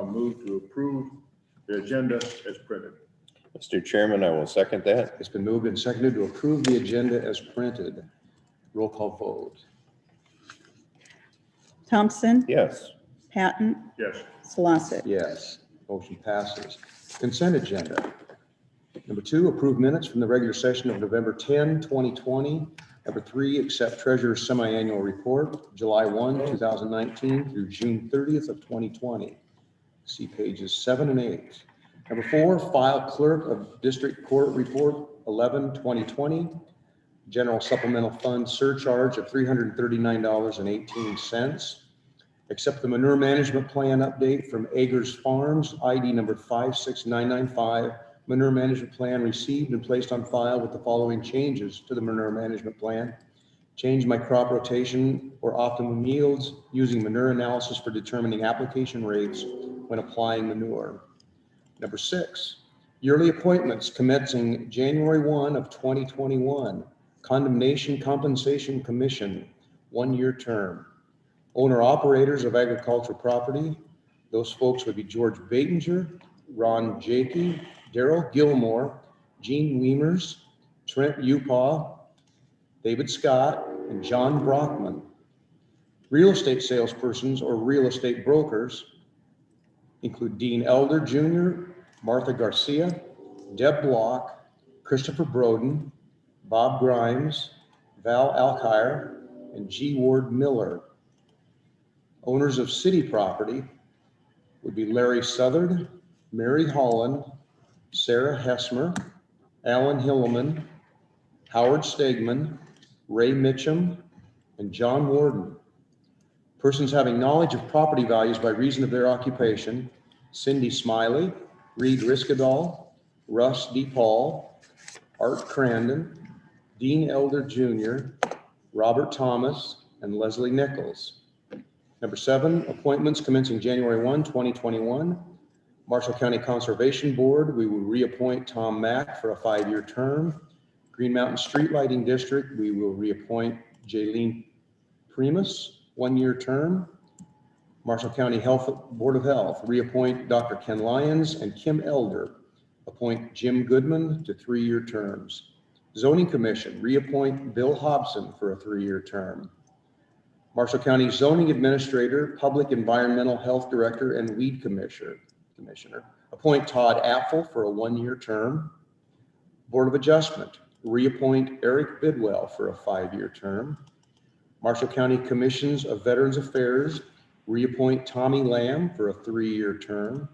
I'll move to approve the agenda as printed. Mr. Chairman, I will second that. It's been moved and seconded to approve the agenda as printed. Roll call vote. Thompson, Yes. Patton, Yes. Solosik. Yes, motion passes. Consent agenda. Number 2, approve minutes from the regular session of November 10, 2020. Number 3, accept treasurer's semi-annual report, July 1, 2019 through June 30th of 2020. See pages 7 and 8. Number 4, file clerk of district court report 11, 2020. General supplemental fund surcharge of $339.18. Accept the manure management plan update from Agers Farms, ID number 56995. Manure management plan received and placed on file with the following changes to the manure management plan. Change my crop rotation or optimum yields using manure analysis for determining application rates when applying manure. Number 6, yearly appointments commencing January 1 of 2021. Condemnation Compensation Commission, 1-year term. Owner-operators of agricultural property, those folks would be George Batinger, Ron Jakey, Daryl Gilmore, Gene Weimers, Trent Upaw, David Scott, and John Brockman. Real estate salespersons or real estate brokers include Dean Elder Jr., Martha Garcia, Deb Block, Christopher Broden, Bob Grimes, Val Alkire, and G. Ward Miller. Owners of city property would be Larry Southard, Mary Holland, Sarah Hessmer, Alan Hilleman, Howard Stegman, Ray Mitchum, and John Warden. Persons having knowledge of property values by reason of their occupation: Cindy Smiley, Reed Riskadal, Russ D. Paul, Art Crandon, Dean Elder Jr., Robert Thomas, and Leslie Nichols. Number 7, appointments commencing January 1, 2021. Marshall County Conservation Board, we will reappoint Tom Mack for a 5-year term. Green Mountain Street Lighting District, we will reappoint Jaylene Primus, 1-year term. Marshall County Board of Health, reappoint Dr. Ken Lyons and Kim Elder. Appoint Jim Goodman to 3-year terms. Zoning Commission, reappoint Bill Hobson for a 3-year term. Marshall County Zoning Administrator, Public Environmental Health Director, and Weed Commissioner. Appoint Todd Apfel for a 1-year term. Board of Adjustment, reappoint Eric Bidwell for a 5-year term. Marshall County Commissions of Veterans Affairs, reappoint Tommy Lamb for a 3-year term.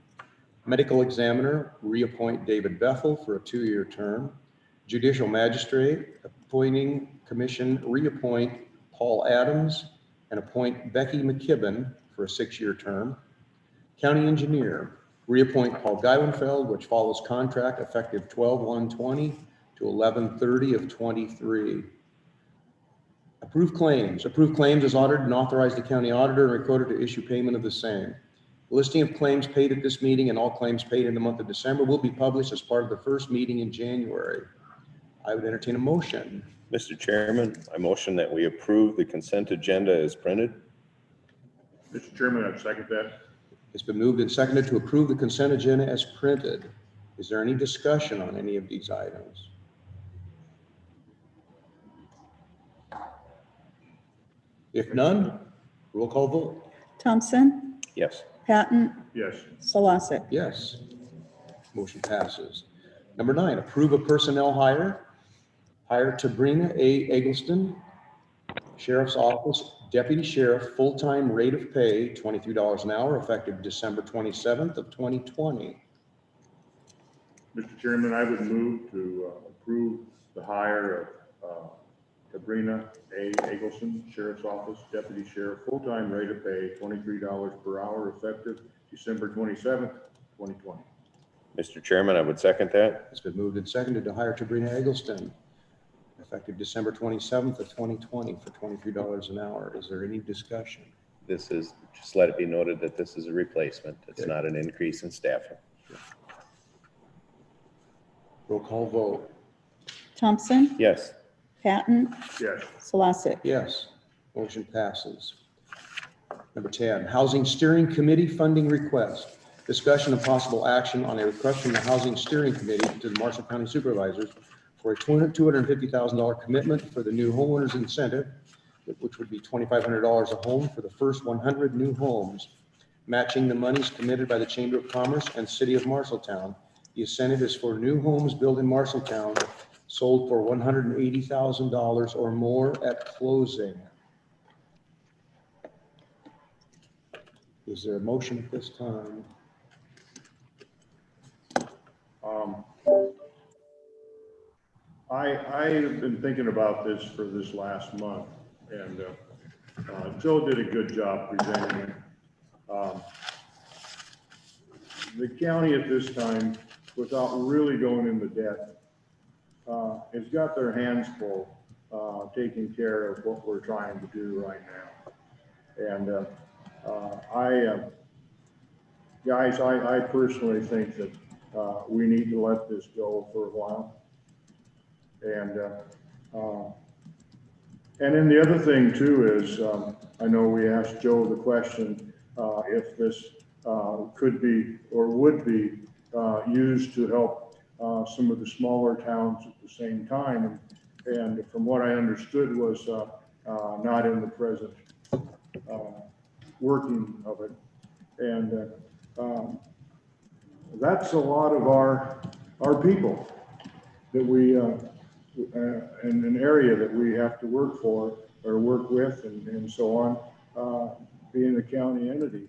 Medical Examiner, reappoint David Bethel for a 2-year term. Judicial Magistrate, appointing commission, reappoint Paul Adams and appoint Becky McKibben for a 6-year term. County Engineer, reappoint Paul Geiwenfeld, which follows contract effective 12/1/20 to 11/30 of 23. Approve claims. Approve claims as audited and authorize the county auditor and recorder to issue payment of the same. The listing of claims paid at this meeting and all claims paid in the month of December will be published as part of the first meeting in January. I would entertain a motion. Mr. Chairman, I motion that we approve the consent agenda as printed. Mr. Chairman, I second that. It's been moved and seconded to approve the consent agenda as printed. Is there any discussion on any of these items? If none, roll call vote. Thompson, Yes. Patton, Yes. Solosik. Yes. Motion passes. Number 9, approve a personnel hire. Hire Sabrina A. Eggleston, Sheriff's Office, Deputy Sheriff, full-time rate of pay, $23 an hour, effective December 27th of 2020. Mr. Chairman, I would move to approve the hire of Sabrina A. Eggleston, Sheriff's Office, Deputy Sheriff, full-time rate of pay, $23 per hour, effective December 27th, 2020. Mr. Chairman, I would second that. It's been moved and seconded to hire Sabrina Eggleston, effective December 27th of 2020 for $23 an hour. Is there any discussion? This is, just let it be noted that this is a replacement. It's not an increase in staffing. Roll call vote. Thompson, Yes. Patton, Yes. Solosik. Yes, motion passes. Number 10, Housing Steering Committee funding request. Discussion of possible action on a request from the Housing Steering Committee to the Marshall County Supervisors for a $250,000 commitment for the new homeowners incentive, which would be $2,500 a home for the first 100 new homes, matching the monies committed by the Chamber of Commerce and City of Marshalltown. The incentive is for new homes built in Marshalltown sold for $180,000 or more at closing. Is there a motion at this time? I have been thinking about this for this last month, and Joe did a good job presenting it. The county at this time, without really going into debt, has got their hands full taking care of what we're trying to do right now. And guys, I personally think that we need to let this go for a while. And then the other thing too is, I know we asked Joe the question, if this could be or would be used to help some of the smaller towns at the same time. And from what I understood was not in the present working of it. And that's a lot of our people that we, in an area that we have to work for or work with and so on, being a county entity.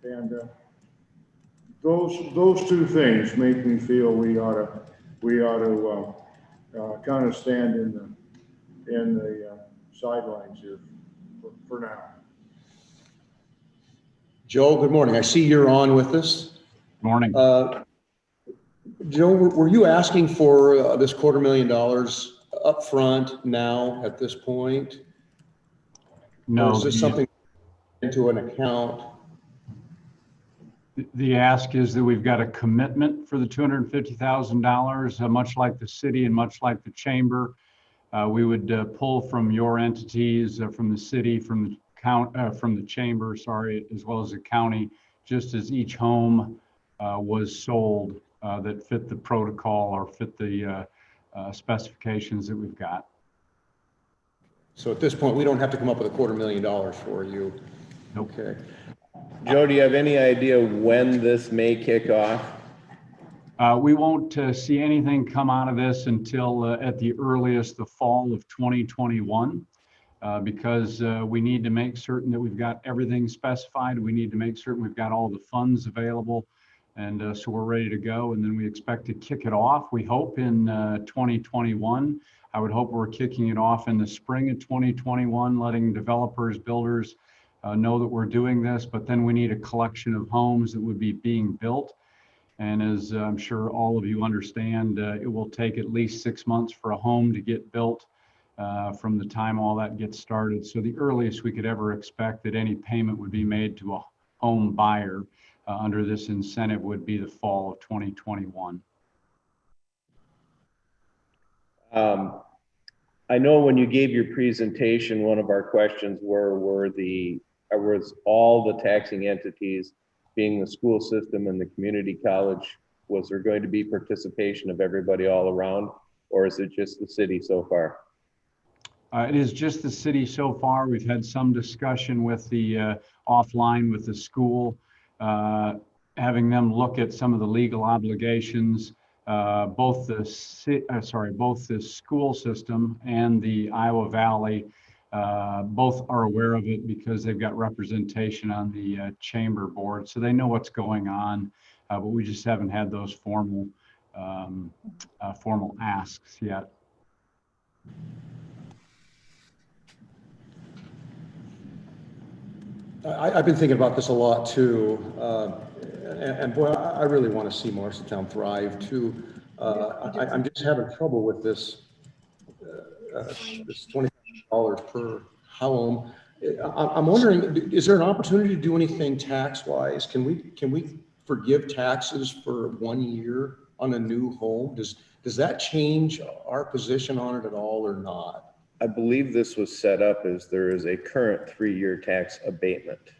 And those two things make me feel we ought to kind of stand in the sidelines here for now. Joe, good morning. I see you're on with us. Morning. Joe, were you asking for this $250,000 up front now at this point? No. Or is this something into an account? The ask is that we've got a commitment for the $250,000, much like the city and much like the chamber. We would pull from your entities, from the city, from the chamber, sorry, as well as the county, just as each home was sold that fit the protocol or fit the specifications that we've got. So at this point, we don't have to come up with $250,000 for you. Nope. Okay. Joe, do you have any idea when this may kick off? We won't see anything come out of this until at the earliest the fall of 2021, because we need to make certain that we've got everything specified. We need to make certain we've got all the funds available. And so we're ready to go. And then we expect to kick it off, we hope, in 2021. I would hope we're kicking it off in the spring of 2021, letting developers, builders know that we're doing this. But then we need a collection of homes that would be being built. And as I'm sure all of you understand, it will take at least 6 months for a home to get built from the time all that gets started. So the earliest we could ever expect that any payment would be made to a home buyer under this incentive would be the fall of 2021. I know when you gave your presentation, one of our questions was all the taxing entities, being the school system and the community college, was there going to be participation of everybody all around, or is it just the city so far? It is just the city so far. We've had some discussion with the offline with the school, having them look at some of the legal obligations. Both the school system and the Iowa Valley both are aware of it because they've got representation on the chamber board, so they know what's going on. But we just haven't had those formal asks yet. I've been thinking about this a lot too, and boy, I really want to see Marshalltown thrive too. I'm just having trouble with this $20 per home. I'm wondering, is there an opportunity to do anything tax-wise? Can we forgive taxes for 1 year on a new home? Does that change our position on it at all or not? I believe this was set up as there is a current 3-year tax abatement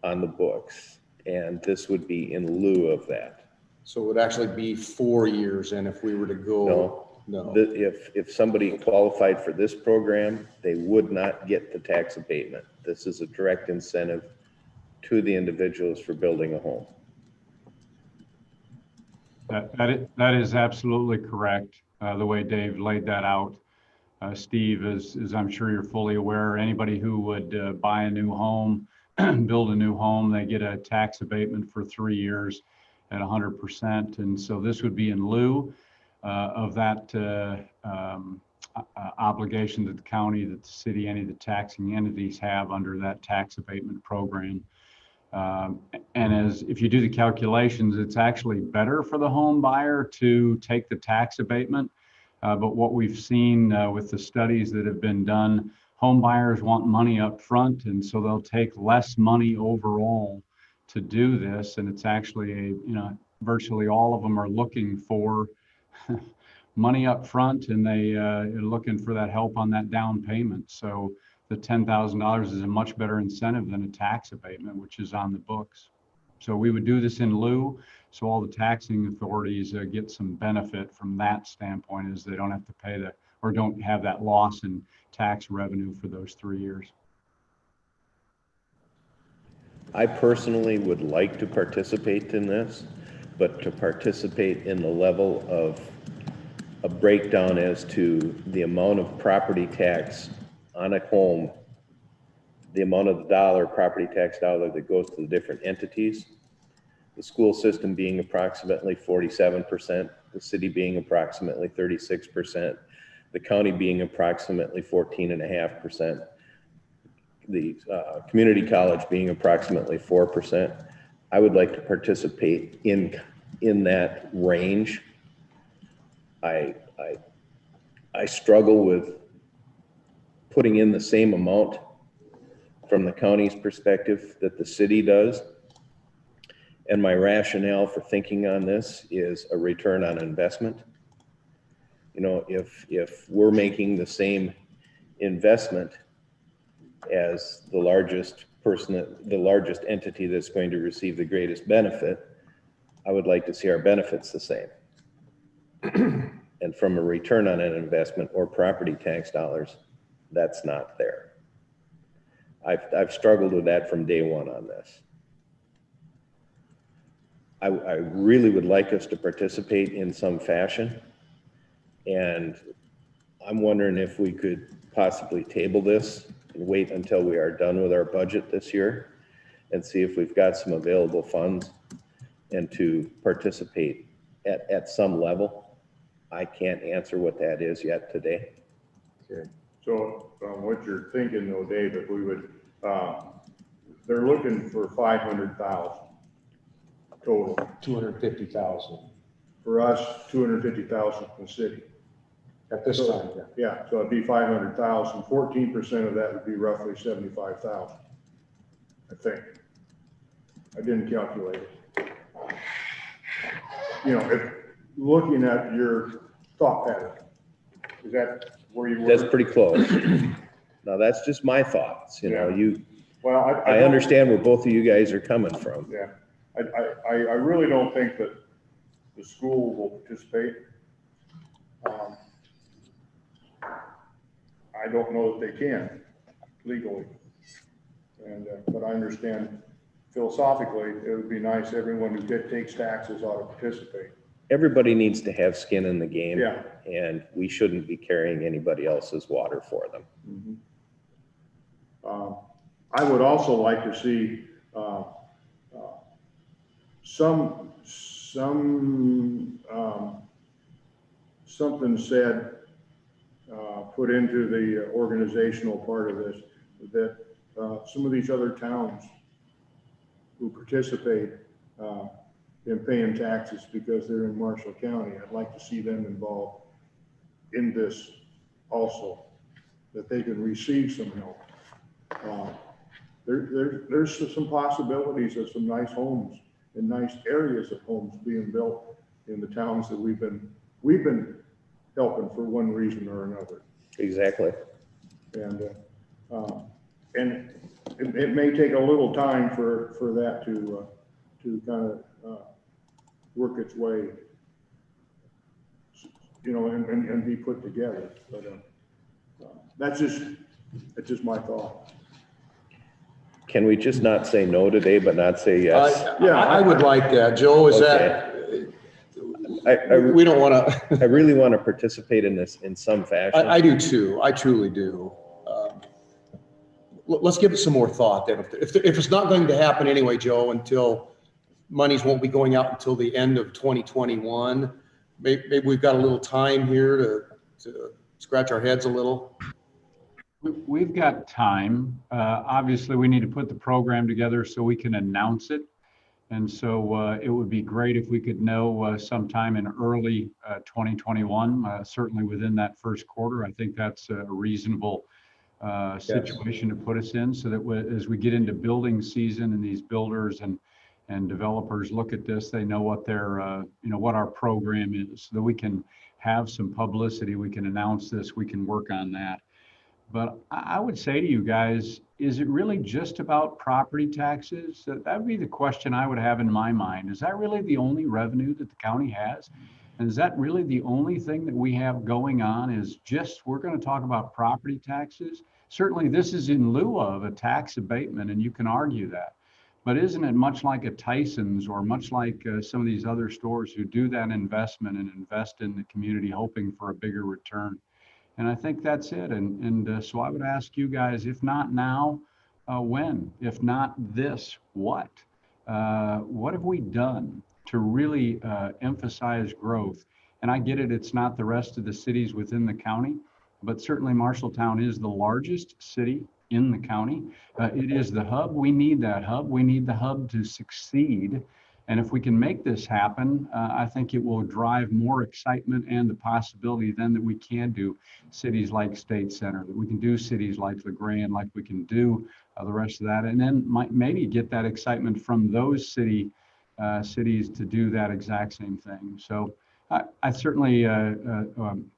on the books. And this would be in lieu of that. So it would actually be 4 years, and if we were to go, no. If somebody qualified for this program, they would not get the tax abatement. This is a direct incentive to the individuals for building a home. That is absolutely correct, the way Dave laid that out. Steve, as I'm sure you're fully aware, anybody who would buy a new home, build a new home, they get a tax abatement for 3 years at 100%. And so this would be in lieu of that obligation that the county, that the city, any of the taxing entities have under that tax abatement program. And if you do the calculations, it's actually better for the home buyer to take the tax abatement. But what we've seen with the studies that have been done, home buyers want money up front, and so they'll take less money overall to do this. And it's actually virtually all of them are looking for money up front, and they are looking for that help on that down payment. So the $10,000 is a much better incentive than a tax abatement, which is on the books. So we would do this in lieu, so all the taxing authorities get some benefit from that standpoint, as they don't have to pay or don't have that loss in tax revenue for those 3 years. I personally would like to participate in this, but to participate in the level of a breakdown as to the amount of property tax on a home, the amount of the property tax dollar that goes to the different entities, the school system being approximately 47%, the city being approximately 36%, the county being approximately 14.5%, the community college being approximately 4%. I would like to participate in that range. I struggle with putting in the same amount from the county's perspective that the city does. And my rationale for thinking on this is a return on investment. You know, if we're making the same investment as the largest entity that's going to receive the greatest benefit, I would like to see our benefits the same. And from a return on an investment or property tax dollars, that's not there. I've struggled with that from day one on this. I really would like us to participate in some fashion, and I'm wondering if we could possibly table this and wait until we are done with our budget this year and see if we've got some available funds and to participate at some level. I can't answer what that is yet today. Okay. So what you're thinking though, Dave, if we would, they're looking for 500,000 total. 250,000 For us, 250,000 from the city. at this time, yeah. Yeah, so it'd be 500,000. 14% of that would be roughly 75,000. I think. I didn't calculate it. You know, if looking at your thought pattern, is that where you were? That's pretty close. Now, that's just my thoughts, you know, Well, I understand where both of you guys are coming from. Yeah, I really don't think that the school will participate. I don't know that they can legally. And, but I understand philosophically, it would be nice, everyone who takes taxes ought to participate. Everybody needs to have skin in the game. Yeah. And we shouldn't be carrying anybody else's water for them. Mm-hmm. I would also like to see something said, put into the organizational part of this, that some of these other towns who participate in paying taxes because they're in Marshall County, I'd like to see them involved in this also, that they can receive some help. There's some possibilities of some nice homes and nice areas of homes being built in the towns that we've been helping for one reason or another. Exactly. And it may take a little time for that to kind of work its way, you know, and be put together. But that's just my thought. Can we just not say no today, but not say yes? I would like that. Joe, is Okay. that, we don't want to. I really want to participate in this in some fashion. I do too. I truly do. Let's give it some more thought then. If it's not going to happen anyway, Joe, until monies won't be going out until the end of 2021, maybe we've got a little time here to scratch our heads a little. We've got time. Obviously, we need to put the program together so we can announce it. And so it would be great if we could know sometime in early 2021, certainly within that first quarter. I think that's a reasonable situation to put us in, so that as we get into building season and these builders and developers look at this, they know what their, what our program is, so that we can have some publicity, we can announce this, we can work on that. But I would say to you guys, is it really just about property taxes? That would be the question I would have in my mind. Is that really the only revenue that the county has? And is that really the only thing that we have going on, is just, we're going to talk about property taxes? Certainly this is in lieu of a tax abatement, and you can argue that. But isn't it much like a Tyson's, or much like some of these other stores who do that investment and invest in the community hoping for a bigger return? And I think that's it. And so I would ask you guys, if not now, when? If not this, what? What have we done to really emphasize growth? And I get it, it's not the rest of the cities within the county, but certainly Marshalltown is the largest city in the county. It is the hub. We need that hub. We need the hub to succeed. And if we can make this happen, I think it will drive more excitement and the possibility then that we can do cities like State Center, that we can do cities like LeGrand, like we can do the rest of that, and then maybe get that excitement from those cities to do that exact same thing. So I certainly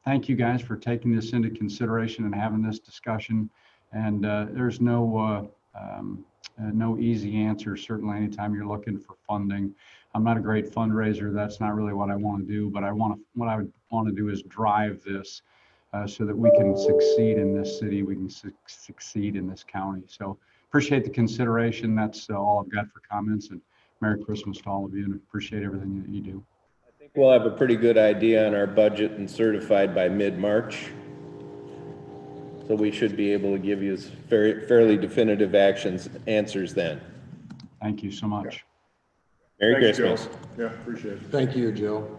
thank you guys for taking this into consideration and having this discussion. And there's no easy answer, certainly anytime you're looking for funding. I'm not a great fundraiser. That's not really what I want to do, but what I would want to do is drive this so that we can succeed in this city, we can succeed in this county. So appreciate the consideration. That's all I've got for comments, and Merry Christmas to all of you, and appreciate everything that you do. I think we'll have a pretty good idea on our budget and certified by mid-March. So we should be able to give you fairly definitive answers then. Thank you so much. Merry Thanks, Christmas. Joe. Yeah, appreciate it. Thank you, Joe.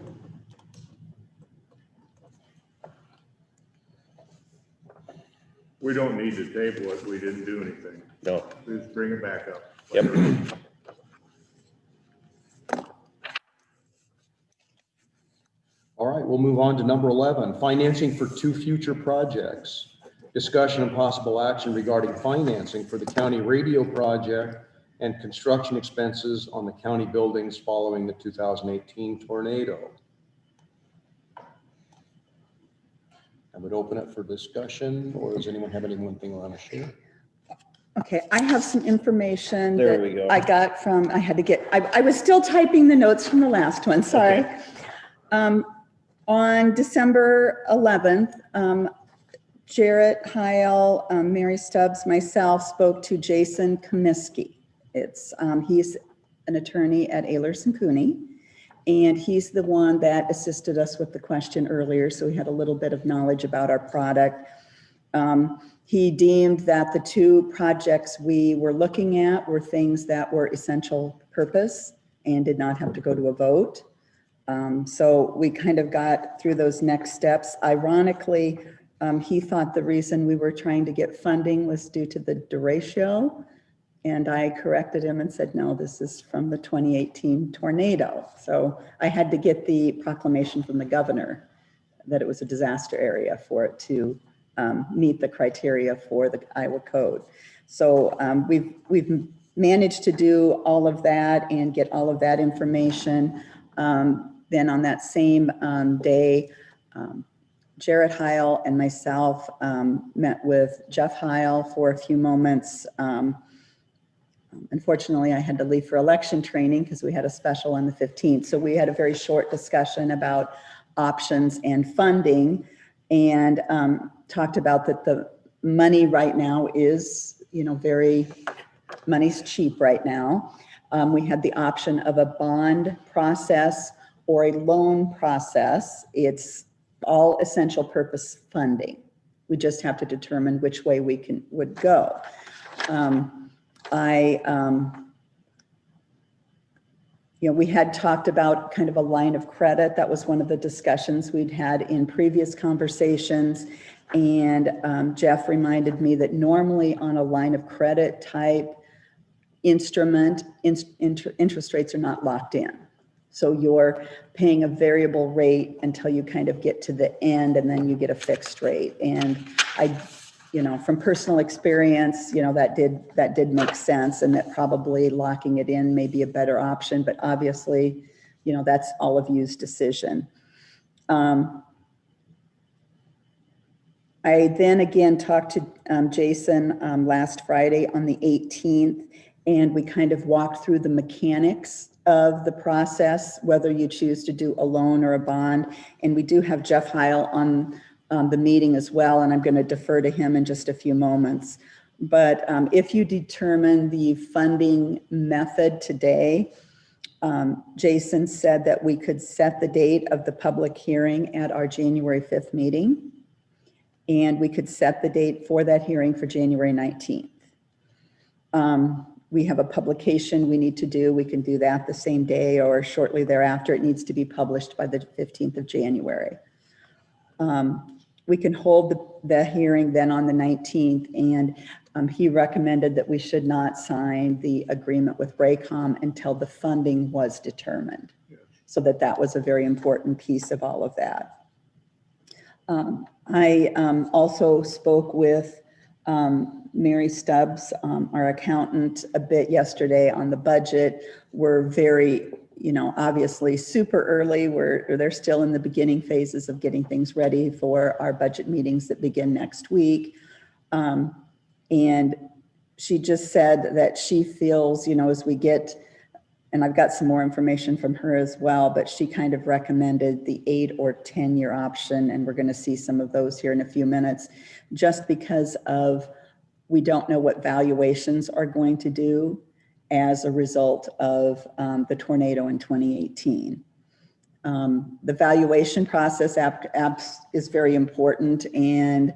We don't need to table it. We didn't do anything. No. Please bring it back up. Yep. All right, we'll move on to number 11, financing for 2 future projects. Discussion and possible action regarding financing for the county radio project and construction expenses on the county buildings following the 2018 tornado. I would open it for discussion, or does anyone have anything they want to share? Okay, I have some information There we go. that I got from, I was still typing the notes from the last one, sorry. Okay. On December 11th, Jarrett Heil, Mary Stubbs, myself spoke to Jason Comiskey. He's an attorney at Ehlers & Cooney, and he's the one that assisted us with the question earlier, so he had a little bit of knowledge about our product. He deemed that the 2 projects we were looking at were things that were essential purpose and did not have to go to a vote. So we kind of got through those next steps. Ironically, he thought the reason we were trying to get funding was due to the derecho. And I corrected him and said, no, this is from the 2018 tornado. So I had to get the proclamation from the governor that it was a disaster area for it to meet the criteria for the Iowa code. So we've managed to do all of that and get all of that information. Then on that same day, Jarrett Heil and myself met with Jeff Heil for a few moments Unfortunately, I had to leave for election training because we had a special on the 15th. So we had a very short discussion about options and funding, and talked about that the money right now is, money's cheap right now. We had the option of a bond process or a loan process. It's all essential purpose funding. We just have to determine which way we would go. We had talked about kind of a line of credit. That was one of the discussions we'd had in previous conversations. And Jeff reminded me that normally on a line of credit type instrument, interest rates are not locked in. So you're paying a variable rate until you kind of get to the end, and then you get a fixed rate. And from personal experience, that did make sense, and that probably locking it in may be a better option, but obviously, that's all of you's decision. I then again talked to Jason last Friday on the 18th, and we kind of walked through the mechanics of the process, whether you choose to do a loan or a bond. And we do have Jeff Heil on the meeting as well, and I'm going to defer to him in just a few moments. But if you determine the funding method today, Jason said that we could set the date of the public hearing at our January 5th meeting, and we could set the date for that hearing for January 19th. We have a publication we need to do. We can do that the same day or shortly thereafter. It needs to be published by the 15th of January. We can hold the hearing then on the 19th, and he recommended that we should not sign the agreement with Raycom until the funding was determined. Yes. So that was a very important piece of all of that. I also spoke with Mary Stubbs, our accountant, a bit yesterday on the budget. We're very, obviously super early. They're still in the beginning phases of getting things ready for our budget meetings that begin next week. And she just said that she feels, as we get, and I've got some more information from her as well, but she kind of recommended the 8 or 10-year option, and we're going to see some of those here in a few minutes, just because of we don't know what valuations are going to do as a result of the tornado in 2018. The valuation process is very important, and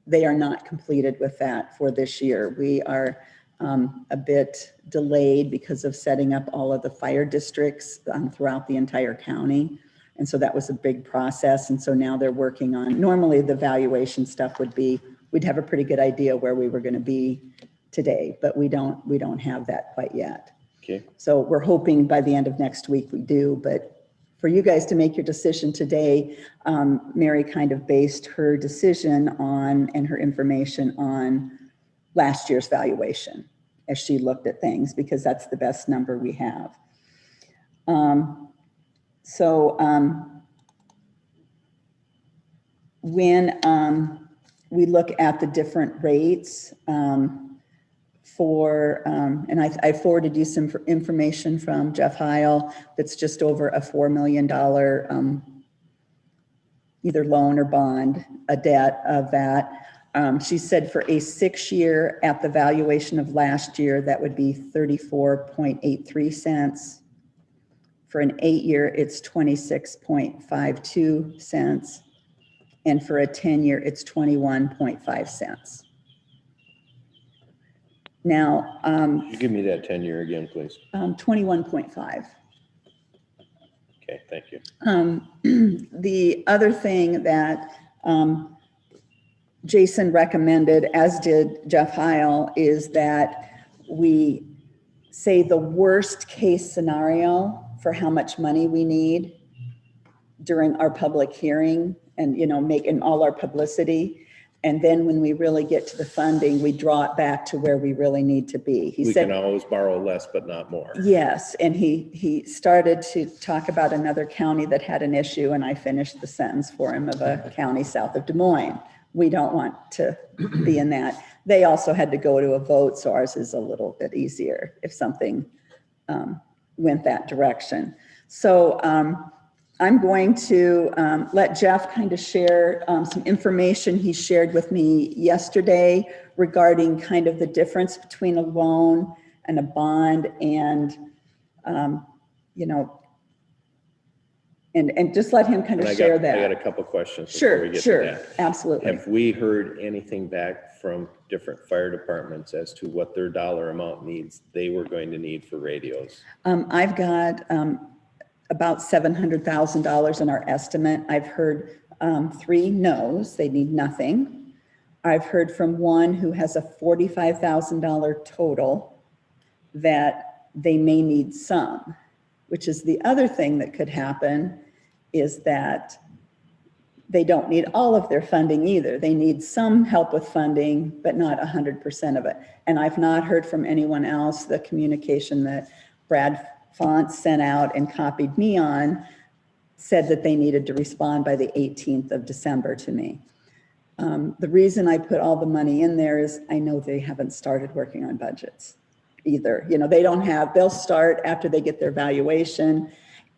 they are not completed with that for this year. We are a bit delayed because of setting up all of the fire districts throughout the entire county. And so that was a big process. And so now they're working on, normally the valuation stuff would be, we'd have a pretty good idea where we were going to be today, but we don't have that quite yet. Okay. So we're hoping by the end of next week we do, but for you guys to make your decision today, Mary kind of based her decision on, and her information on last year's valuation as she looked at things, because that's the best number we have. When we look at the different rates and I forwarded you some information from Jeff Heil that's just over a $4 million either loan or bond, a debt of that. She said for a 6-year at the valuation of last year, that would be 34.83 cents. For an 8-year, it's 26.52 cents. And for a 10-year, it's 21.5 cents. Now, You give me that 10-year again, please. 21.5. Okay, thank you. The other thing that Jason recommended, as did Jeff Heil, is that we say the worst case scenario for how much money we need during our public hearing and, making all our publicity. And then when we really get to the funding, we draw it back to where we really need to be. We can always borrow less, but not more. Yes, and he started to talk about another county that had an issue, and I finished the sentence for him of a county south of Des Moines we don't want to be in that. They also had to go to a vote, so ours is a little bit easier if something went that direction. So I'm going to let Jeff kind of share some information he shared with me yesterday regarding kind of the difference between a loan and a bond, and you know, and just let him kind of share that. I got a couple questions before we get to that. Absolutely. Have we heard anything back from different fire departments as to what their dollar amount needs, they were going to need for radios? I've got about $700,000 in our estimate. I've heard 3 no's, they need nothing. I've heard from one who has a $45,000 total that they may need some, which is the other thing that could happen, is that they don't need all of their funding either. They need some help with funding, but not 100% of it. And I've not heard from anyone else. The communication that Brad Font sent out and copied me on said that they needed to respond by the 18th of December to me. The reason I put all the money in there is I know they haven't started working on budgets either. You know, they don't have, they'll start after they get their valuation,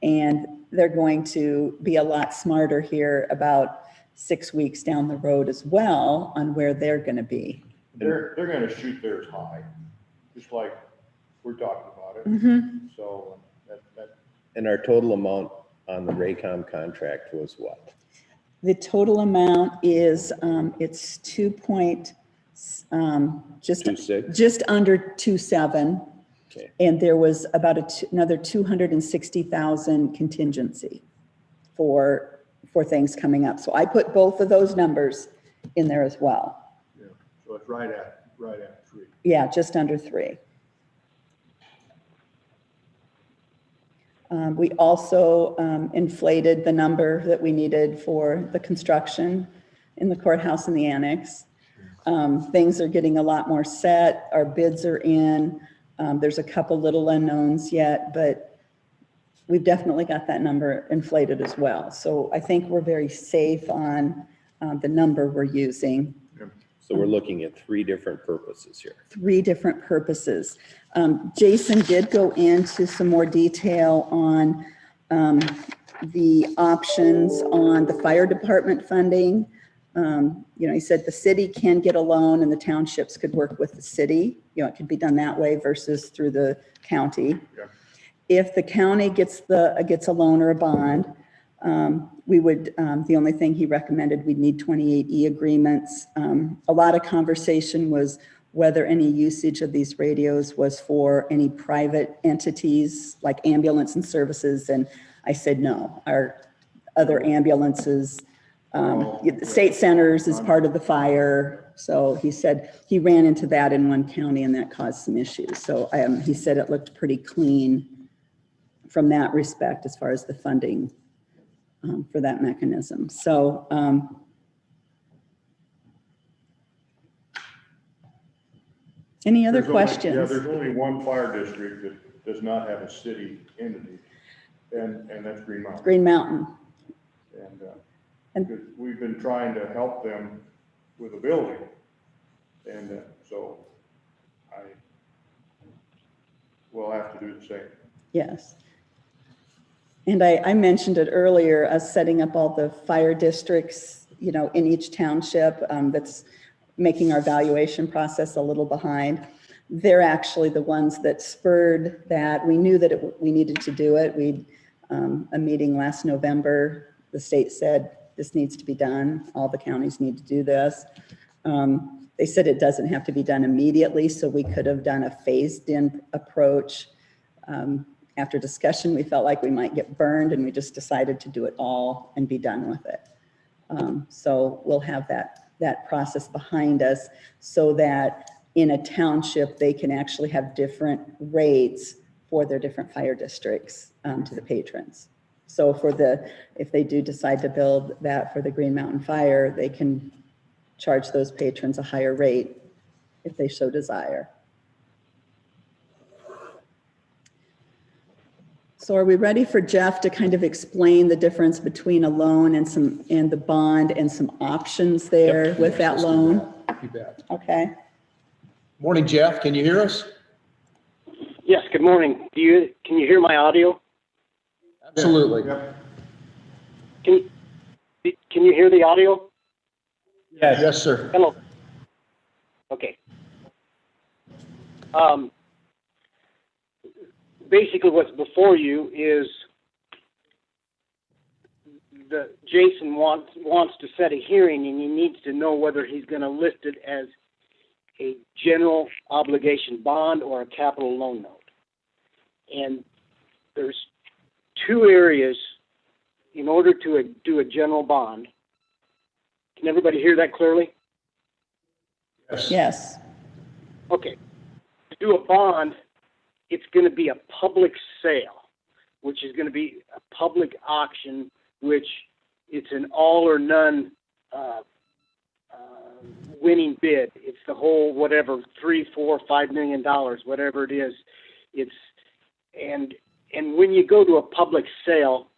and they're going to be a lot smarter here about 6 weeks down the road as well on where they're going to be. They're going to shoot theirs high, just like we're talking about it. Mm-hmm. So that And our total amount on the Raycom contract was what? The total amount is, it's 2.6? just under 2.7. Okay. And there was about another 260,000 contingency for things coming up. So I put both of those numbers in there as well. yeah. So it's right at 3. Yeah, just under 3. We also inflated the number that we needed for the construction in the courthouse and the annex. Things are getting a lot more set. Our bids are in. There's a couple little unknowns yet, but we've definitely got that number inflated as well. So I think we're very safe on the number we're using. So we're looking at 3 different purposes here. 3 different purposes. Jason did go into some more detail on the options on the fire department funding. You know, he said the city can get a loan and the townships could work with the city. You know, it could be done that way versus through the county. Yeah. If the county gets a loan or a bond, we would, the only thing he recommended, we'd need 28E agreements. A lot of conversation was whether any usage of these radios was for any private entities like ambulance and services. And I said, no, our other ambulances, the state centers is part of the fire. So he said he ran into that in one county and that caused some issues. So he said it looked pretty clean from that respect as far as the funding for that mechanism. So any other questions? There's only one fire district that does not have a city entity, and that's Green Mountain. Green Mountain. And because we've been trying to help them with a building, and so we'll have to do the same. Yes. And I mentioned it earlier, us setting up all the fire districts, you know, in each township, that's making our valuation process a little behind. They're actually the ones that spurred that. We knew that we needed to do it. We a meeting last November, the state said, this needs to be done. All the counties need to do this. They said it doesn't have to be done immediately, so we could have done a phased-in approach. After discussion, we felt like we might get burned, and we just decided to do it all and be done with it. So we'll have that process behind us so that in a township, they can actually have different rates for their different fire districts to the patrons. So if they do decide to build that for the Green Mountain Fire, they can charge those patrons a higher rate if they so desire. So are we ready for Jeff to kind of explain the difference between a loan and the bond and some options there Yep. with that Let's do loan? that. You bet. Okay. Morning, Jeff. Can you hear us? Yes, good morning. Can you hear my audio? Absolutely. Yep. Can you hear the audio? Yes, sir. Hello. Okay. Basically what's before you is Jason wants to set a hearing, and he needs to know whether he's going to list it as a general obligation bond or a capital loan note. And there's two areas in order to do a general bond. Can everybody hear that clearly? Yes. Okay. To do a bond, it's going to be a public sale, which is going to be a public auction, which it's an all or none winning bid. It's the whole whatever, $3, $4, $5 million, whatever it is. And when you go to a public sale,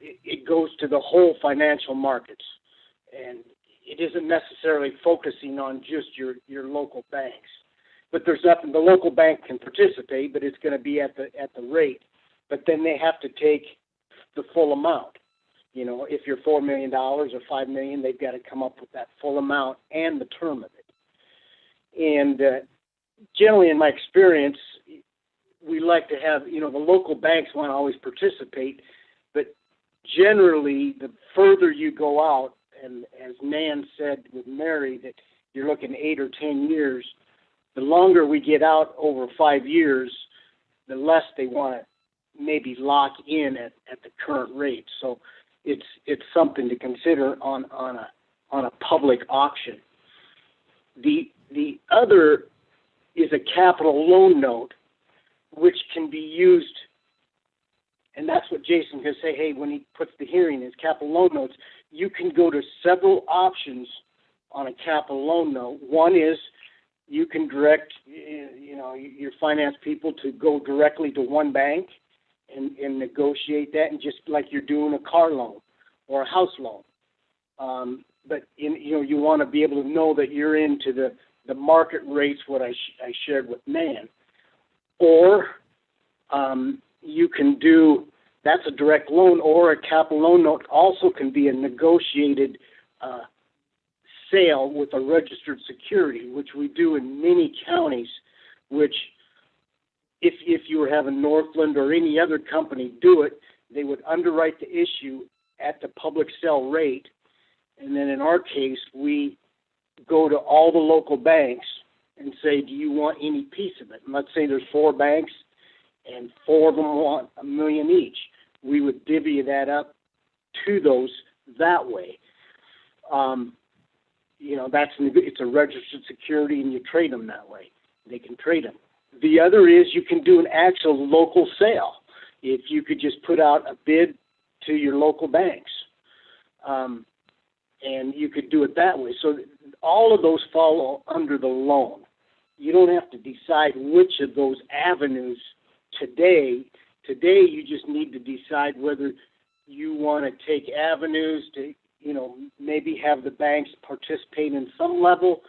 it goes to the whole financial markets, and it isn't necessarily focusing on just your local banks. But there's nothing, the local bank can participate, but it's going to be at the rate. But then they have to take the full amount. You know, if you're $4 million or $5 million, they've got to come up with that full amount and the term of it. And generally, in my experience, we like to have, you know, the local banks want to always participate, but generally, the further you go out, and as Nan said with Mary, that you're looking 8 or 10 years, the longer we get out over 5 years, the less they want to maybe lock in at the current rate. So it's something to consider on a public auction. The other is a capital loan note, which can be used, and that's what Jason can say, hey, when he puts the hearing is capital loan notes, you can go to several options on a capital loan note. One is you can direct, you know, your finance people to go directly to one bank and negotiate that, and just like you're doing a car loan or a house loan. But you want to be able to know that you're into the market rates, what I shared with Nan. Or you can do, that's a direct loan, or a capital loan note also can be a negotiated sale with a registered security, which we do in many counties, which if you were having Northland or any other company do it, they would underwrite the issue at the public sale rate. And then in our case, we go to all the local banks and say, do you want any piece of it? And let's say there's 4 banks and 4 of them want $1 million each. We would divvy that up to those that way. You know, it's a registered security, and you trade them that way. They can trade them. The other is you can do an actual local sale. If you could just put out a bid to your local banks, and you could do it that way. So all of those fall under the loan. You don't have to decide which of those avenues today. Today, you just need to decide whether you want to take avenues to, you know, maybe have the banks participate in some level,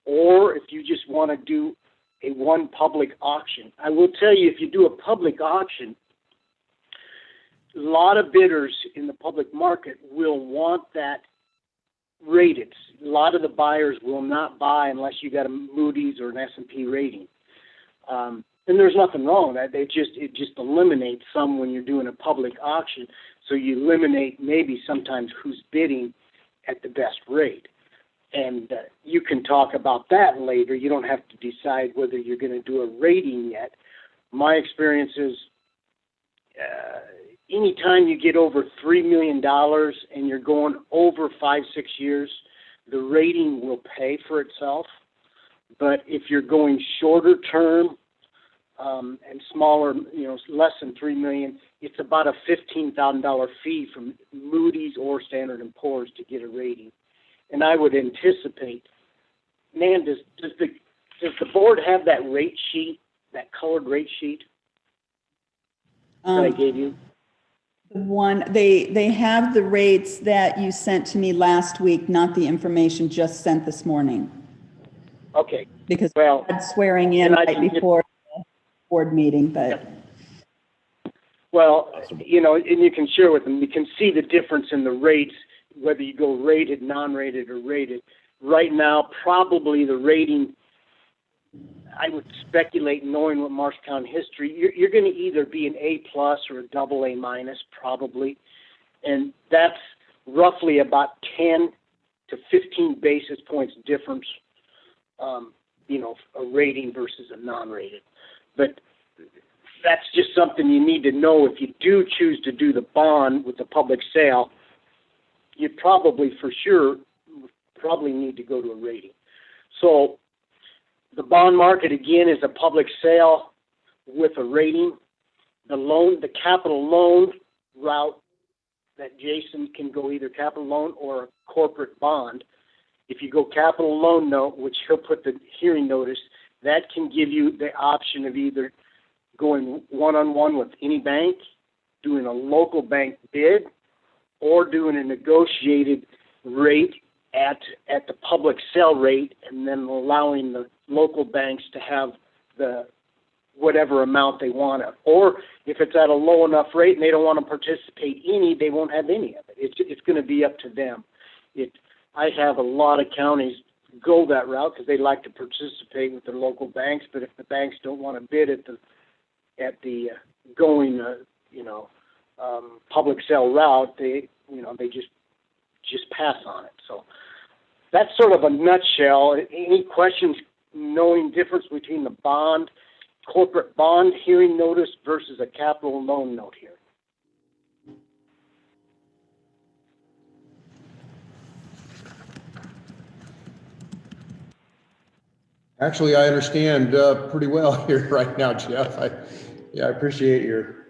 or if you just want to do a one public auction. I will tell you, if you do a public auction, a lot of bidders in the public market will want that rated. A lot of the buyers will not buy unless you got a Moody's or an S&P rating. And there's nothing wrong with that. It just eliminates some when you're doing a public auction. So you eliminate maybe sometimes who's bidding at the best rate. And you can talk about that later. You don't have to decide whether you're going to do a rating yet. My experience is anytime you get over $3 million and you're going over 5-6 years, the rating will pay for itself. But if you're going shorter term and smaller, you know, less than $3 million, it's about a $15,000 fee from Moody's or Standard & Poor's to get a rating. And I would anticipate, man, does the board have that rate sheet, that colored rate sheet? that I gave you? They have the rates that you sent to me last week, not the information just sent this morning. Okay, Because well, I had swearing in and I right can get- before the board meeting, but well, you know, and you can share with them, you can see the difference in the rates, whether you go rated, non-rated, or rated. Right now, probably the rating, I would speculate, knowing what Marshtown history, you're going to either be an A+ or a AA- probably, and that's roughly about 10 to 15 basis points difference, you know, a rating versus a non-rated. But that's just something you need to know. If you do choose to do the bond with the public sale, you probably, for sure, probably need to go to a rating. So the bond market, again, is a public sale with a rating. The capital loan route that Jason can go either capital loan or a corporate bond. If you go capital loan note, which he'll put the hearing notice, that can give you the option of either going one-on-one with any bank, doing a local bank bid, or doing a negotiated rate at the public sale rate, and then allowing the local banks to have the whatever amount they want to. Or if it's at a low enough rate and they don't want to participate they won't have any of it. It's going to be up to them. I have a lot of counties go that route because they like to participate with their local banks, but if the banks don't want to bid at the public sale route, they just pass on it. So that's sort of a nutshell. Any questions knowing difference between the corporate bond hearing notice versus a capital loan note hearing? Actually, I understand pretty well here right now, Jeff. I appreciate your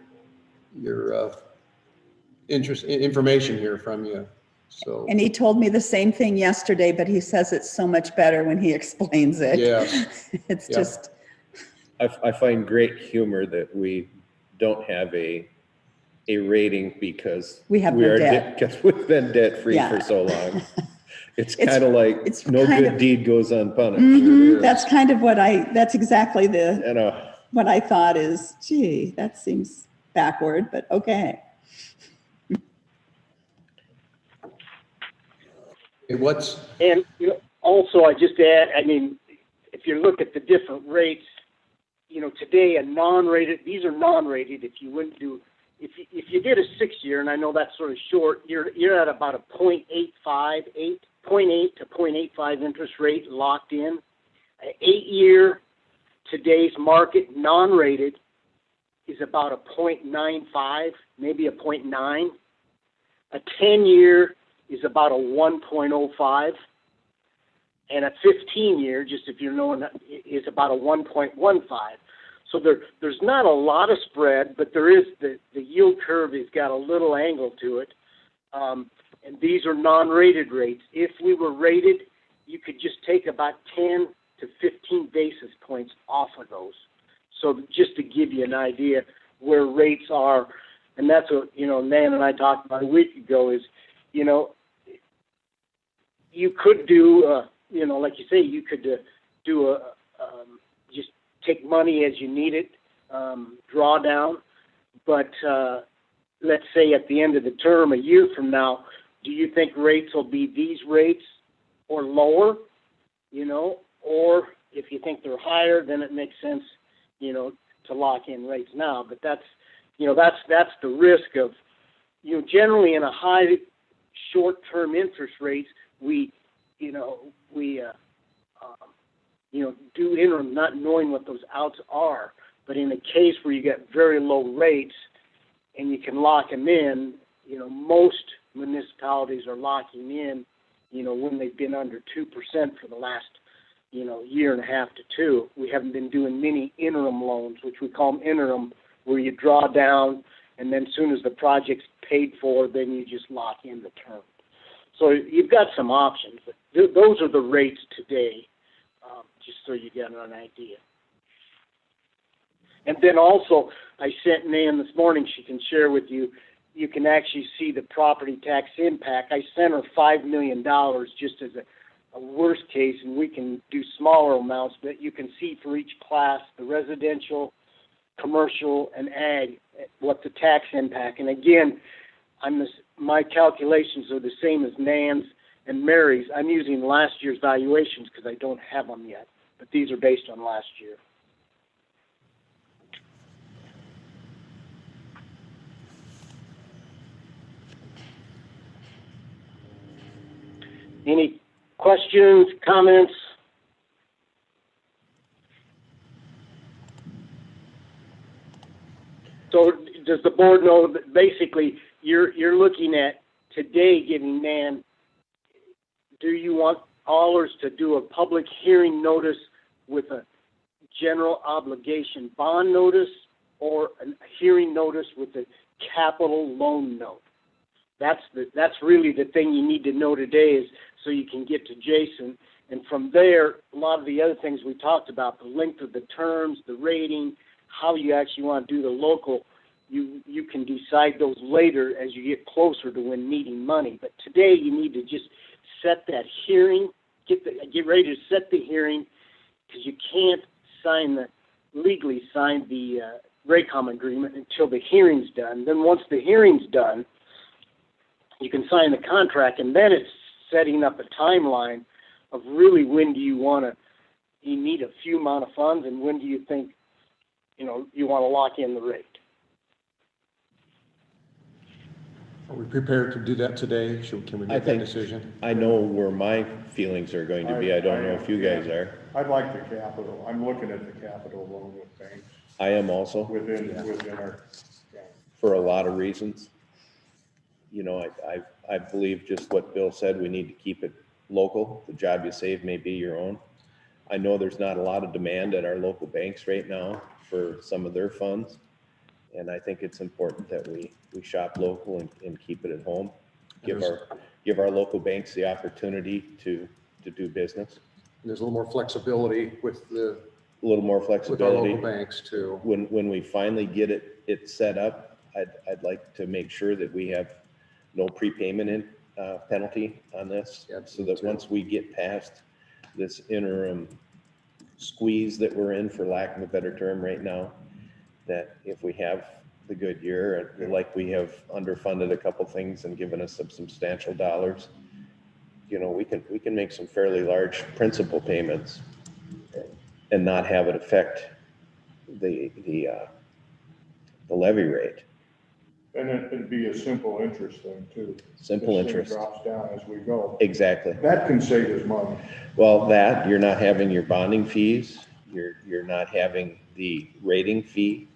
information here from you. So. and he told me the same thing yesterday, but he says it's so much better when he explains it. Yes. It's Yep. just, I find great humor that we don't have a rating because We have no debt. because we've been debt-free Yeah. for so long. It's It's- kind of like it's no kind good of- deed goes unpunished. that's kind of that's exactly You know, what I thought is, gee, that seems backward, but okay. And also, I just add, I mean, if you look at the different rates, today a non-rated, these are non-rated. If you wouldn't do, if you did a 6-year, and I know that's sort of short, you're at about a 0.8 to 0.85 interest rate locked in. An 8-year, today's market non-rated is about a 0.95, maybe a 0.9. A 10-year is about a 1.05, and a 15-year, just if you're knowing, is about a 1.15. So there's not a lot of spread, but there is the yield curve has got a little angle to it, and these are non-rated rates. If we were rated, you could just take about 10 to 15 basis points off of those. So just to give you an idea where rates are, and that's what Nan and I talked about a week ago is, you could do, like you say, you could do just take money as you need it, draw down. But let's say at the end of the term, a year from now, do you think rates will be these rates or lower? Or if you think they're higher, then it makes sense, to lock in rates now. But that's the risk of, generally in a high short-term interest rates, we do interim not knowing what those outs are. But in a case where you get very low rates and you can lock them in, most municipalities are locking in, when they've been under 2% for the last, year and a half to 2. We haven't been doing many interim loans, which we call them interim, where you draw down and then as soon as the project's paid for, then you just lock in the term. So you've got some options, but those are the rates today, just so you get an idea. And then also I sent Nan this morning, she can share with you. You can actually see the property tax impact. I sent her $5 million just as a worst case, and we can do smaller amounts, but you can see for each class, the residential, commercial, and ag, what the tax impact. And again, my calculations are the same as Nan's and Mary's. I'm using last year's valuations because I don't have them yet, but these are based on last year. Any questions, comments? So does the board know that basically you're looking at today giving Nan, do you want Allers to do a public hearing notice with a general obligation bond notice or a hearing notice with a capital loan note? That's really the thing you need to know today, is so you can get to Jason. And from there, a lot of the other things we talked about, the length of the terms, the rating, how you actually want to do the local, you can decide those later as you get closer to when needing money. But today you need to just set that hearing, get ready to set the hearing, because you can't legally sign the Raycom agreement until the hearing's done. Then once the hearing's done, you can sign the contract, and then it's setting up a timeline of really when do you need a few amount of funds, and when do you think, you want to lock in the rate. Are we prepared to do that today? Can we make that decision? I know where my feelings are going to be. I don't know if you guys are. I'd like the capital. I'm looking at the capital loan with banks I am also, within our. for a lot of reasons. I believe just what Bill said, we need to keep it local. The job you save may be your own. I know there's not a lot of demand at our local banks right now for some of their funds. And I think it's important that we shop local and keep it at home. Give our local banks the opportunity to do business. There's a little more flexibility with A little more flexibility. with our local banks too. When we finally get it set up, I'd like to make sure that we have no prepayment penalty on this. Yeah, so that once we get past this interim squeeze that we're in, for lack of a better term right now, that if we have the good year, like we have underfunded a couple things and given us some substantial dollars, we can make some fairly large principal payments and not have it affect the levy rate. And it'd be a simple interest thing too. Simple This thing interest. drops down as we go. Exactly. That can save us money. Well, you're not having your bonding fees, you're not having the rating fee,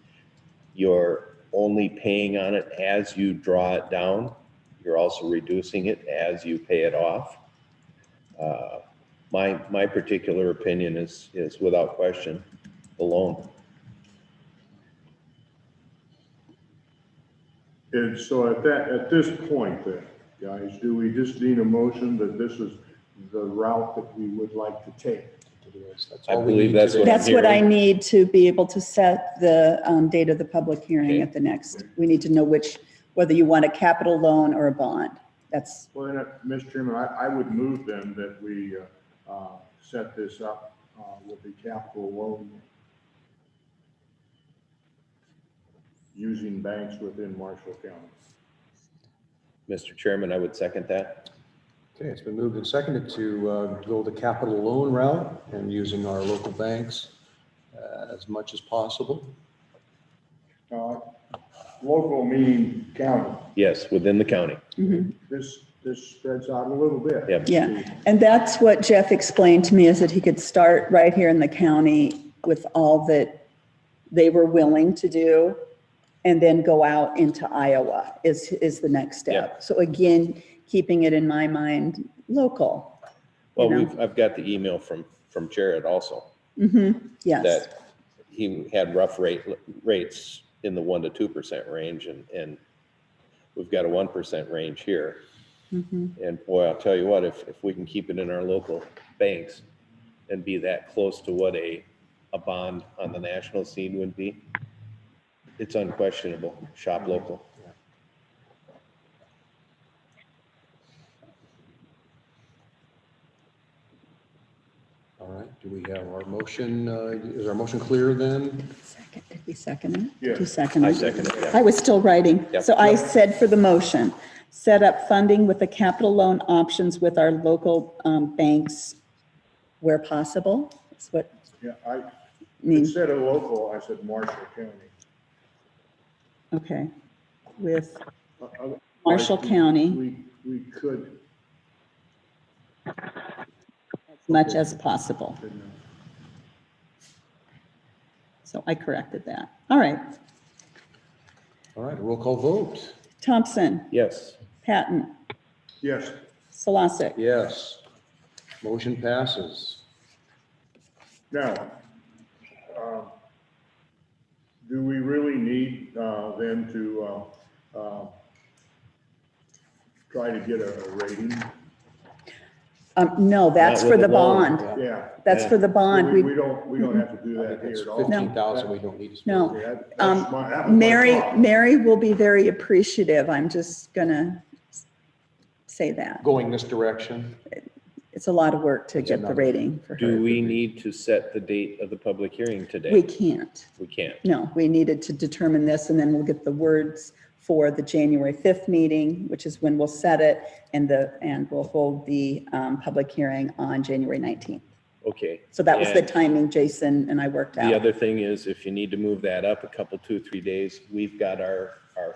you're only paying on it as you draw it down. You're also reducing it as you pay it off. My particular opinion is without question the loan. And so at this point then, guys, do we just need a motion that this is the route that we would like to take? I believe that's what I'm That's what I hearing. need to be able to set the date of the public hearing Okay. at the next. We need to know whether you want a capital loan or a bond. That's, Well, then, Mr. Chairman, I would move then that we set this up with the capital loan using banks within Marshall County. Mr. Chairman, I would second that. Okay, it's been moved and seconded to go the capital loan route and using our local banks as much as possible. Local meaning county. Yes, within the county. This spreads out a little bit. Yep. yeah. And that's what Jeff explained to me, is that he could start right here in the county with all that they were willing to do, and then go out into Iowa is the next step. Yeah. So again, keeping it in my mind, local. Well, You know? I've got the email from Jared also, Yes, that he had rough rates in the 1% to 2% range, and we've got a 1% range here. And boy, I'll tell you what, if we can keep it in our local banks and be that close to what a bond on the national scene would be, It's unquestionable, shop local. All right, do we have our motion, is our motion clear then? Second, did we second it? Yeah. Did you second it? I second it, yeah. I was still writing. Yep. So I said for the motion, set up funding with the capital loan options with our local banks where possible. That's what Yeah, I, I mean. instead of local, I said Marshall County. Okay, with Otherwise, Marshall County, We could, as much as possible. So I corrected that. All right. All right, roll call vote. Thompson, Yes. Patton, yes, Solosik. Yes. Motion passes. now, do we really need them to try to get a rating? No, that's Not for with the the loan. bond. Yeah. That's for the bond. We We, don't have to do I that think it's here at all. 15,000 we don't need to spend. no. Okay, that was my Mary, thought. Mary will be very appreciative. I'm just gonna say that. Going this direction. It's a lot of work to It's get the another- rating for Do her. we need to set the date of the public hearing today? We can't. We can't. No, we needed to determine this and then we'll get the words for the January 5th meeting, which is when we'll set it, and we'll hold the public hearing on January 19th. Okay. So that was the And timing Jason and I worked out. the other thing is, if you need to move that up a couple, 2-3 days, we've got our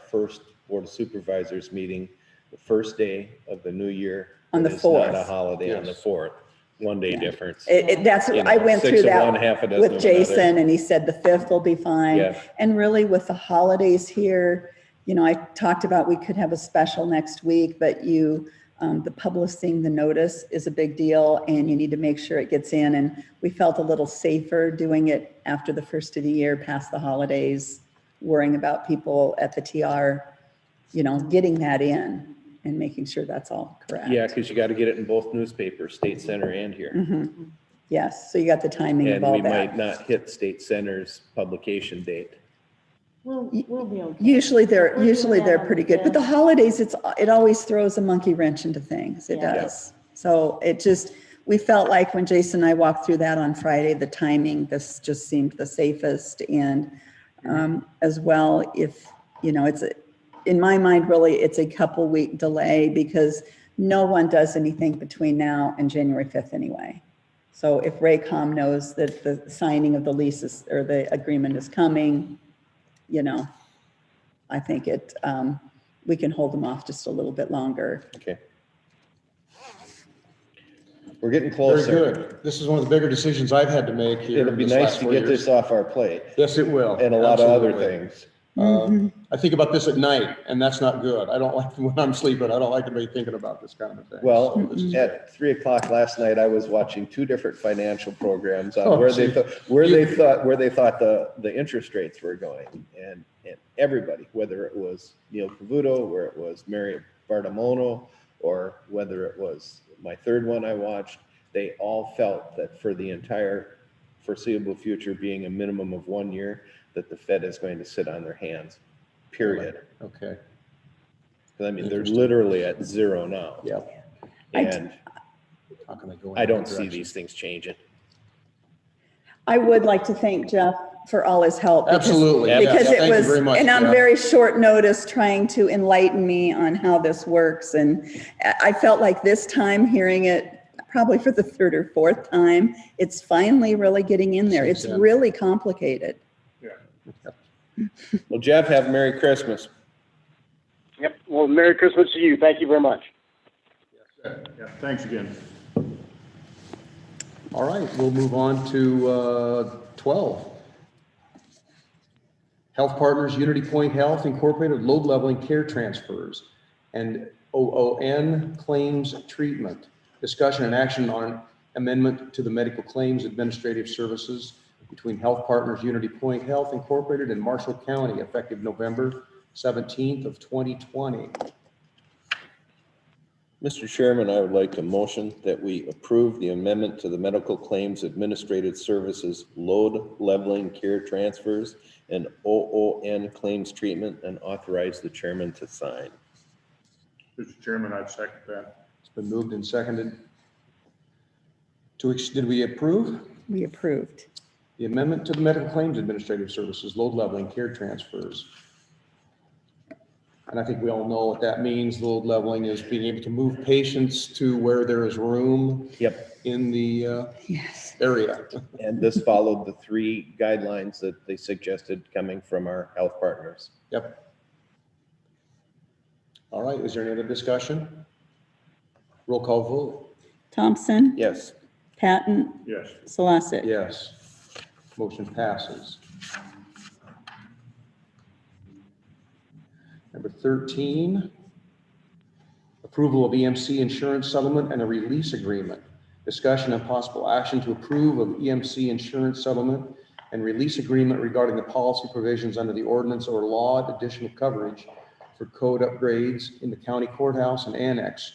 first Board of Supervisors meeting the first day of the new year. On the It's not a 4th. holiday on the Yes. 4th, 1 day Yeah. difference. That's, You know, I went 6 through of that one, half a dozen with of another. Jason and he said the 5th will be fine. Yeah. And really with the holidays here, I talked about we could have a special next week, but the publishing the notice is a big deal and you need to make sure it gets in. And we felt a little safer doing it after the first of the year, past the holidays, worrying about people at the TR, getting that in and making sure that's all correct. Yeah, because you got to get it in both newspapers, State Center and here. Mhm. Yes, so you got the timing of And all we that. might not hit State Center's publication date. We'll be okay. Usually they're We're doing that on pretty the good, but the fifth. holidays, it always throws a monkey wrench into things. It Yeah. does. So we felt like when Jason and I walked through that on Friday, the timing, this just seemed the safest. And as well, if, in my mind, really, it's a couple week delay because no one does anything between now and January 5th anyway. So if Raycom knows that the signing of the leases or the agreement is coming, I think we can hold them off just a little bit longer. Okay. We're getting Very closer. good. This is one of the bigger decisions I've had to make here. It'll be this nice last to 4 get years. this off our plate Yes, it will. and a lot of other Absolutely. things. I think about this at night, and that's not good. I don't like, when I'm sleeping, I don't like to be thinking about this kind of a thing. Well, So this is good. at 3:00 last night, I was watching 2 different financial programs Oh, on where they see. thought the interest rates were going. And everybody, whether it was Neil Cavuto, where it was Mary Bartimono, or whether it was my third one I watched, they all felt that for the entire foreseeable future, being a minimum of 1 year, that the Fed is going to sit on their hands, period. Okay, 'Cause I mean, they're Interesting. literally at 0 now. yep. And How can they go in I that don't see direction? these things changing. I would like to thank Jeff for all his help. because- Absolutely. Yeah, Because yeah, it thank you was, very much, and on Jeff. very short notice, trying to enlighten me on how this works. And I felt like this time, hearing it probably for the 3rd or 4th time, it's finally really getting in there. It's Sinks in. really complicated. Yeah. Well, Jeff, have a Merry Christmas. Yep. Well, Merry Christmas to you. Thank you very much. Yeah, thanks again. All right, we'll move on to 12. Health Partners Unity Point Health Incorporated Load Leveling Care Transfers and OON Claims Treatment. Discussion and action on amendment to the medical claims administrative services between Health Partners Unity Point Health Incorporated and Marshall County effective November 17th of 2020. Mr. Chairman, I would like to motion that we approve the amendment to the Medical Claims Administrative Services Load Leveling Care Transfers and OON Claims Treatment and authorize the chairman to sign. Mr. Chairman, I'd second that. It's been moved and seconded. Did we approve We approved. the amendment to the Medical Claims Administrative Services Load Leveling Care Transfers? And I think we all know what that means. Load leveling is being able to move patients to where there is room Yep. in the Yes. area. And this followed the 3 guidelines that they suggested coming from our health partners. Yep. All right, is there any other discussion? Roll call vote. Thompson, Yes. Patton, Yes. Solosik. Yes. Motion passes. Number 13, approval of EMC insurance settlement and a release agreement. Discussion and possible action to approve of EMC insurance settlement and release agreement regarding the policy provisions under the ordinance or law additional coverage for code upgrades in the county courthouse and annex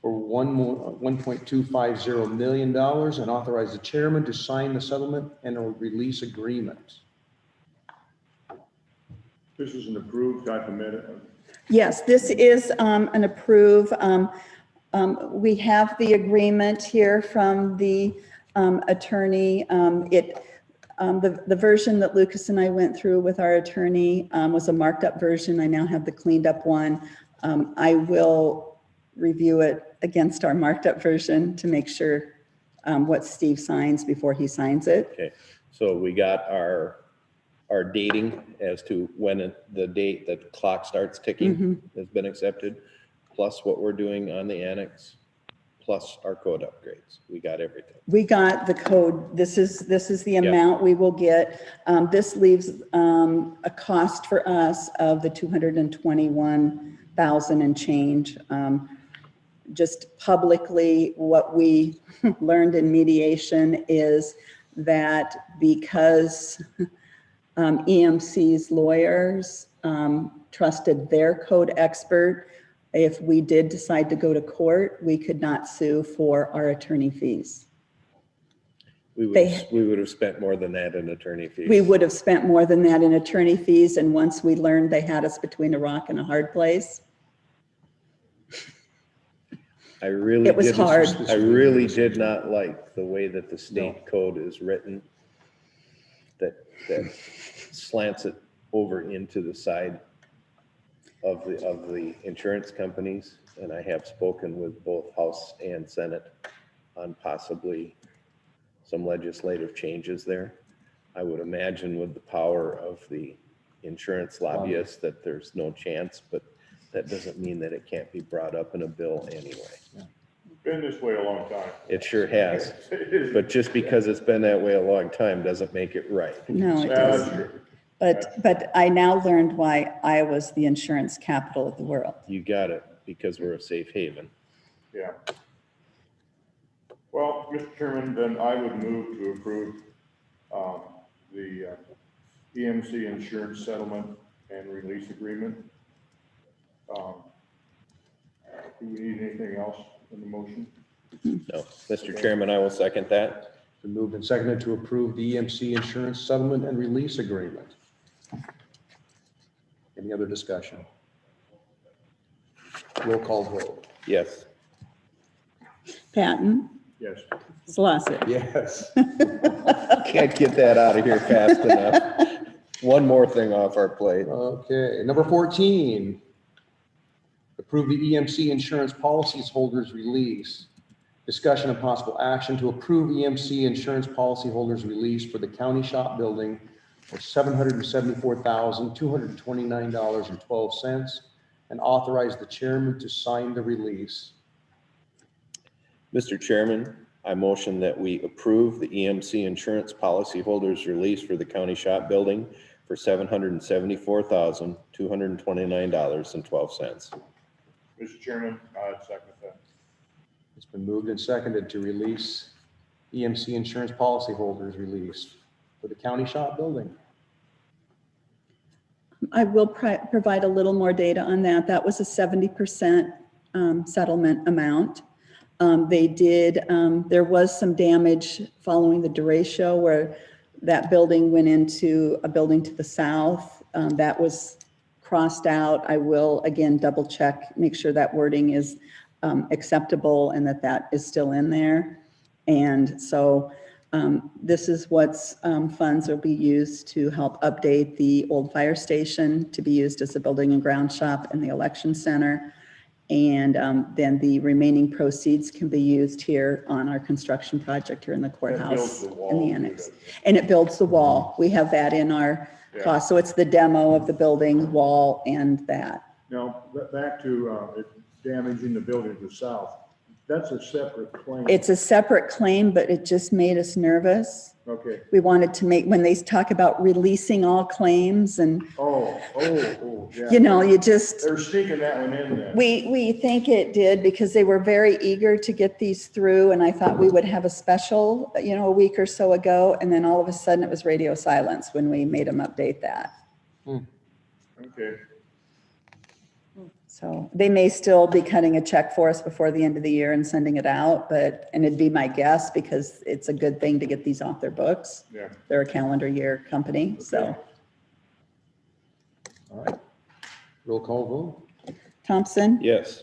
for $1.250 million and authorize the chairman to sign the settlement and a release agreement. This is an approved type of minute. Yes, this is an approve. We have the agreement here from the attorney. The version that Lucas and I went through with our attorney was a marked up version. I now have the cleaned up one. I will review it against our marked up version to make sure what Steve signs before he signs it. Okay. So we got our dating as to when the date that the clock starts ticking has been accepted, plus what we're doing on the annex, plus our code upgrades. We got everything. We got the code. This is the amount we will get. This leaves a cost for us of the $221,000 and change. Just publicly, what we learned in mediation is that because EMC's lawyers trusted their code expert, if we did decide to go to court, we could not sue for our attorney fees. We would have spent more than that in attorney fees. We would have spent more than that in attorney fees, and once we learned they had us between a rock and a hard place, I really it was didn't- hard. I really did not like the way that the state code is written, that slants it over into the side of the insurance companies. And I have spoken with both House and Senate on possibly some legislative changes there. I would imagine with the power of the insurance lobbyists that there's no chance, but that doesn't mean that it can't be brought up in a bill anyway. Been this way a long time. It sure has, but just because it's been that way a long time doesn't make it right. No, it That's doesn't. true. But I now learned why Iowa's the insurance capital of the world. You got it, because we're a safe haven. Yeah. Well, Mr. Chairman, then I would move to approve the EMC insurance settlement and release agreement. Do we need anything else in the motion? No, Mr. Chairman, I will second that. Been moved and seconded to approve the EMC insurance settlement and release agreement. Any other discussion? Roll call vote. Yes. Patton, Yes. Solosik. Yes. Can't get that out of here fast enough. One more thing off our plate. Okay, number 14. Approve the EMC insurance policies holders release. Discussion and possible action to approve EMC insurance policy holders release for the county shop building for $774,229.12 and authorize the chairman to sign the release. Mr. Chairman, I motion that we approve the EMC insurance policyholders release for the county shop building for $774,229.12. Mr. Chairman, I'd second that. It's been moved and seconded to release EMC insurance policyholders release for the county shop building. I will provide a little more data on that. That was a 70% settlement amount. They did, there was some damage following the derecho where that building went into a building to the south. That was crossed out. I will again double check, make sure that wording is acceptable and that that is still in there. And so this is what's funds will be used to help update the old fire station to be used as a building and ground shop in the election center. And then the remaining proceeds can be used here on our construction project here in the courthouse in the annex. And it builds the wall. We have that in our cost. So it's the demo of the building wall and that. Now, back to it damaging the building to the south. That's a separate claim. It's a separate claim, but it just made us nervous. Okay. We wanted to make, when they talk about releasing all claims and, Yeah. you know, you just, They're sneaking that one in there. we think it did because they were very eager to get these through. And I thought we would have a special, you know, a week or so ago. And then all of a sudden it was radio silence when we made them update that. Okay. So they may still be cutting a check for us before the end of the year and sending it out, but, and it'd be my guess because it's a good thing to get these off their books. Yeah. They're a calendar year company, so. All right. Roll call vote. Thompson, Yes.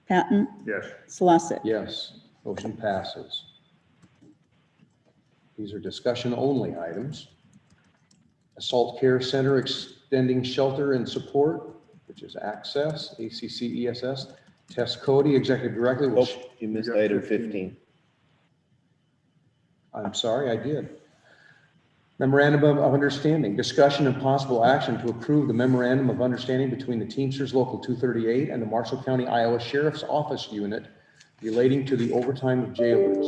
Patton, Yes. Slosik. Yes, motion passes. These are discussion only items. Assault Care Center extending shelter and support, which is Access, ACCESS. Tess Cody, Executive Director. Oh, you missed item 15. I'm sorry, I did. Memorandum of Understanding, discussion and possible action to approve the Memorandum of Understanding between the Teamsters Local 238 and the Marshall County, Iowa Sheriff's Office Unit relating to the overtime of jailers.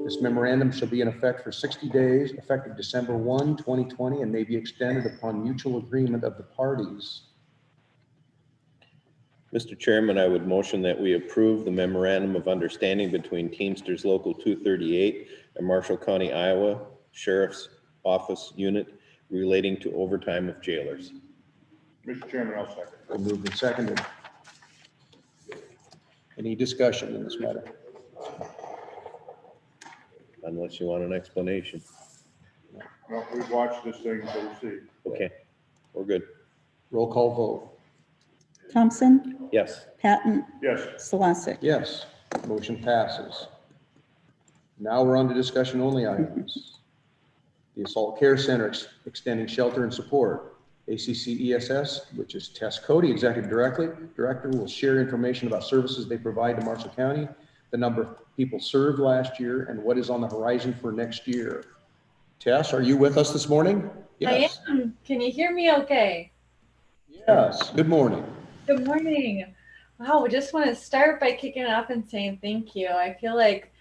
This memorandum shall be in effect for 60 days, effective December 1, 2020, and may be extended upon mutual agreement of the parties. Mr. Chairman, I would motion that we approve the memorandum of understanding between Teamsters Local 238 and Marshall County, Iowa Sheriff's Office Unit relating to overtime of jailers. Mr. Chairman, I'll second. Been moved and seconded. Any discussion in this matter? Unless you want an explanation. Well, we've watched this thing, so we'll see. Okay, we're good. Roll call vote. Thompson, Yes. Patton, Yes. Slosik. Yes, motion passes. Now we're on to discussion only items. The Assault Care Center extending shelter and support. ACCESS, which is Tess Cody, Executive Director, will share information about services they provide to Marshall County, the number of people served last year, and what is on the horizon for next year. Tess, are you with us this morning? Yes. I am. Can you hear me okay? Yes. Good morning. Good morning. Wow, we just want to start by kicking it off and saying thank you. I feel like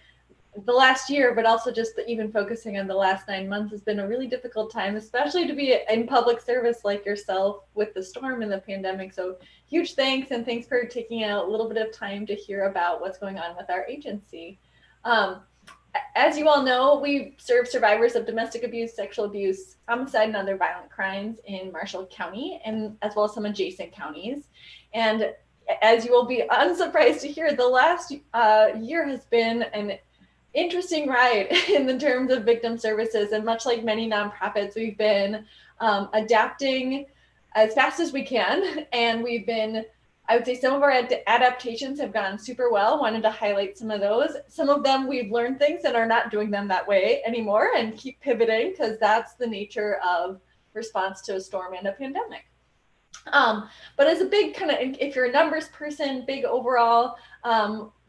the last year, but also just even focusing on the last 9 months has been a really difficult time, especially to be in public service like yourself with the storm and the pandemic. So huge thanks, and thanks for taking out a little bit of time to hear about what's going on with our agency. As you all know, we serve survivors of domestic abuse, sexual abuse, homicide, and other violent crimes in Marshall County, and as well as some adjacent counties. And as you will be unsurprised to hear, the last year has been an interesting ride in the terms of victim services. And much like many nonprofits, we've been adapting as fast as we can. And we've been, I would say some of our adaptations have gone super well. Wanted to highlight some of those. Some of them we've learned things and are not doing them that way anymore and keep pivoting because that's the nature of response to a storm and a pandemic. But as a big kind of, if you're a numbers person, big overall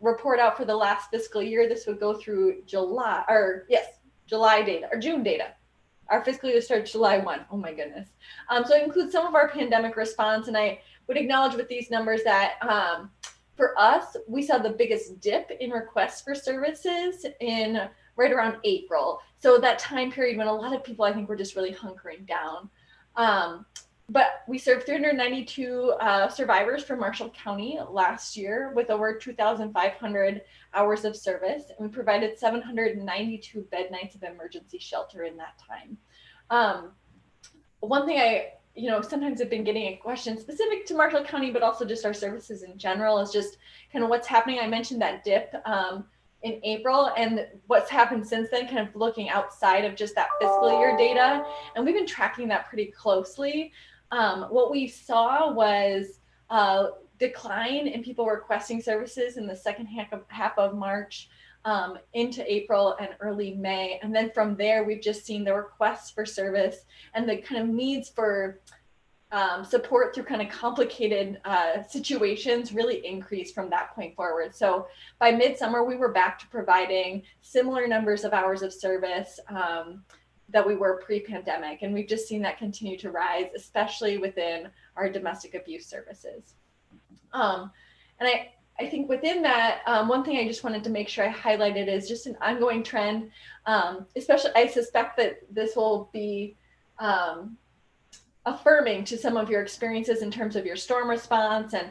report out for the last fiscal year, this would go through July data or June data. Our fiscal year starts July 1. Oh my goodness. So it includes some of our pandemic response. And I would acknowledge with these numbers that for us, we saw the biggest dip in requests for services in right around April. So that time period when a lot of people, I think, were just really hunkering down. But we served 392 survivors from Marshall County last year with over 2,500 hours of service. And we provided 792 bed nights of emergency shelter in that time. One thing sometimes I've been getting a question specific to Marshall County, but also just our services in general, is just kind of what's happening. I mentioned that dip in April, and what's happened since then, kind of looking outside of just that fiscal year data. And we've been tracking that pretty closely. What we saw was a decline in people requesting services in the second half of March into April and early May. And then from there, we've just seen the requests for service and the kind of needs for support through kind of complicated situations really increased from that point forward. So by midsummer, we were back to providing similar numbers of hours of service that we were pre-pandemic. And we've just seen that continue to rise, especially within our domestic abuse services. And I think within that, one thing I just wanted to make sure I highlighted is just an ongoing trend. Especially, I suspect that this will be affirming to some of your experiences in terms of your storm response and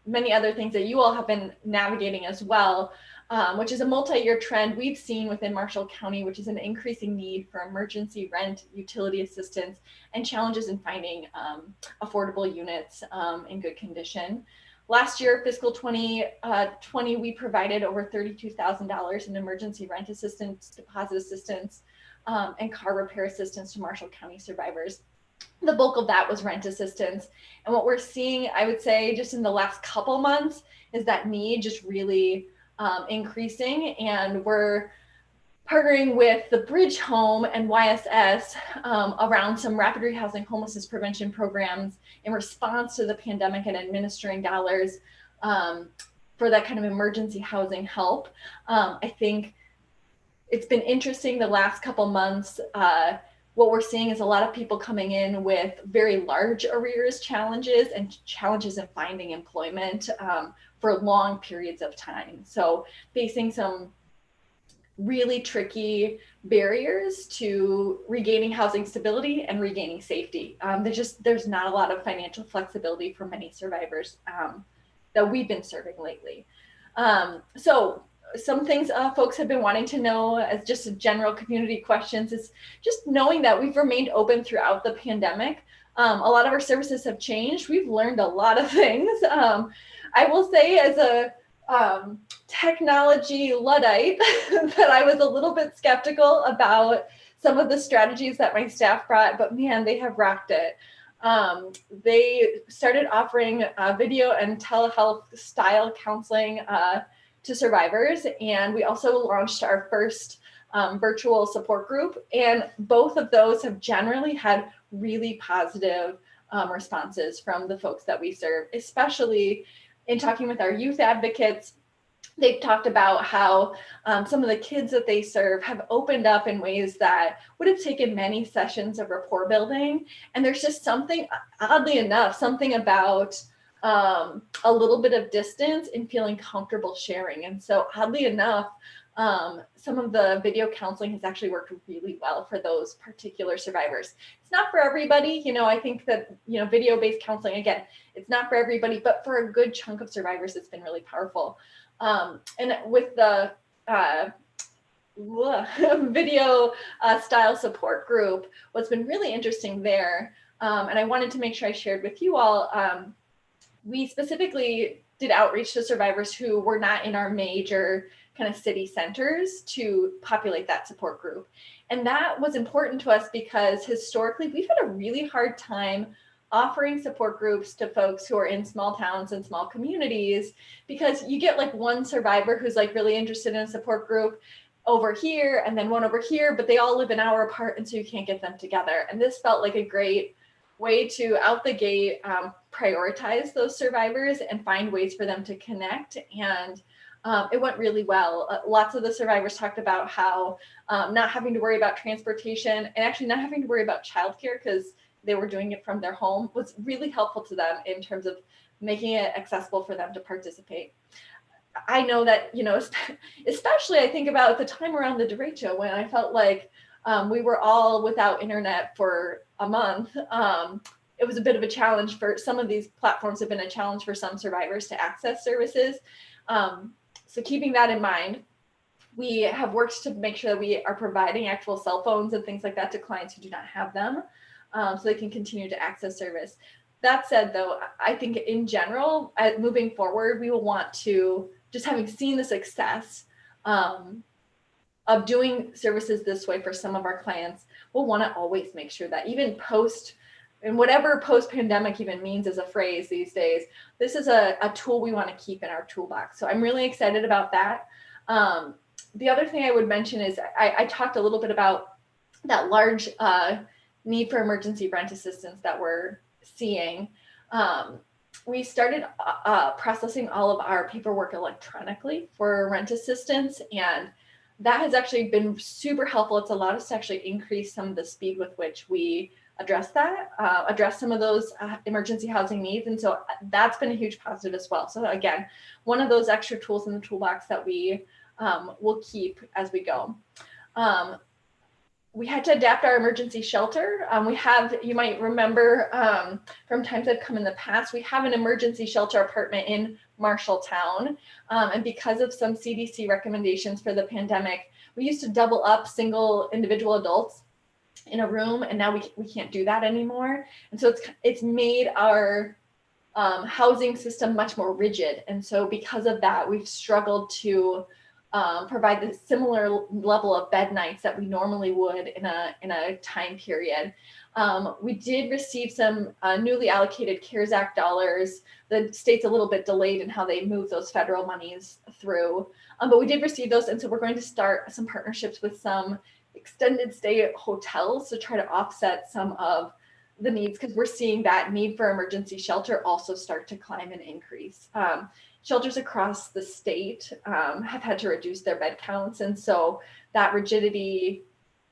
many other things that you all have been navigating as well, which is a multi-year trend we've seen within Marshall County, which is an increasing need for emergency rent, utility assistance, and challenges in finding affordable units in good condition. Last year, fiscal 2020, we provided over $32,000 in emergency rent assistance, deposit assistance, and car repair assistance to Marshall County survivors. The bulk of that was rent assistance. And what we're seeing, I would say, just in the last couple months, is that need just really increasing. And we're partnering with the Bridge Home and YSS around some rapid rehousing homelessness prevention programs in response to the pandemic and administering dollars for that kind of emergency housing help. I think it's been interesting the last couple months. What we're seeing is a lot of people coming in with very large arrears challenges and challenges in finding employment for long periods of time. So facing some really tricky barriers to regaining housing stability and regaining safety. There's not a lot of financial flexibility for many survivors that we've been serving lately. So some things folks have been wanting to know as just a general community questions is just knowing that we've remained open throughout the pandemic. A lot of our services have changed. We've learned a lot of things. I will say as a technology Luddite that I was a little bit skeptical about some of the strategies that my staff brought, but man, they have rocked it. They started offering video and telehealth style counseling to survivors. And we also launched our first virtual support group. And both of those have generally had really positive responses from the folks that we serve, especially in talking with our youth advocates. They've talked about how some of the kids that they serve have opened up in ways that would have taken many sessions of rapport building. And there's just something, oddly enough, something about a little bit of distance and feeling comfortable sharing. And so oddly enough, some of the video counseling has actually worked really well for those particular survivors. It's not for everybody. I think that, video-based counseling, again, it's not for everybody, but for a good chunk of survivors, it's been really powerful. And with the video style support group, what's been really interesting there, and I wanted to make sure I shared with you all, we specifically did outreach to survivors who were not in our major kind of city centers to populate that support group. And that was important to us because historically we've had a really hard time offering support groups to folks who are in small towns and small communities, because you get like one survivor who's like really interested in a support group over here and then one over here, but they all live an hour apart, and so you can't get them together. And this felt like a great way to out the gate prioritize those survivors and find ways for them to connect. And it went really well. Lots of the survivors talked about how not having to worry about transportation and actually not having to worry about childcare because they were doing it from their home was really helpful to them in terms of making it accessible for them to participate. I know that, especially I think about the time around the derecho when I felt like we were all without internet for a month. It was a bit of a challenge for some of these platforms have been a challenge for some survivors to access services. So keeping that in mind, we have worked to make sure that we are providing actual cell phones and things like that to clients who do not have them. so they can continue to access service. That said, though, I think in general, moving forward, we will want to, just having seen the success of doing services this way for some of our clients, we'll want to always make sure that even post, and whatever post-pandemic even means as a phrase these days, this is a tool we want to keep in our toolbox. So I'm really excited about that. The other thing I would mention is I talked a little bit about that large need for emergency rent assistance that we're seeing. We started processing all of our paperwork electronically for rent assistance, and that has actually been super helpful. It's allowed us to actually increase some of the speed with which we address some of those emergency housing needs. And so that's been a huge positive as well. So again, one of those extra tools in the toolbox that we will keep as we go. We had to adapt our emergency shelter. We have, you might remember from times I've come in the past, we have an emergency shelter apartment in Marshalltown. And because of some CDC recommendations for the pandemic, we used to double up single individual adults in a room, and now we can't do that anymore. And so it's made our housing system much more rigid. And so because of that, we've struggled to provide the similar level of bed nights that we normally would in a time period. We did receive some newly allocated CARES Act dollars. The state's a little bit delayed in how they move those federal monies through, but we did receive those. And so we're going to start some partnerships with some extended stay hotels to try to offset some of the needs, because we're seeing that need for emergency shelter also start to climb and increase. Shelters across the state have had to reduce their bed counts. And so that rigidity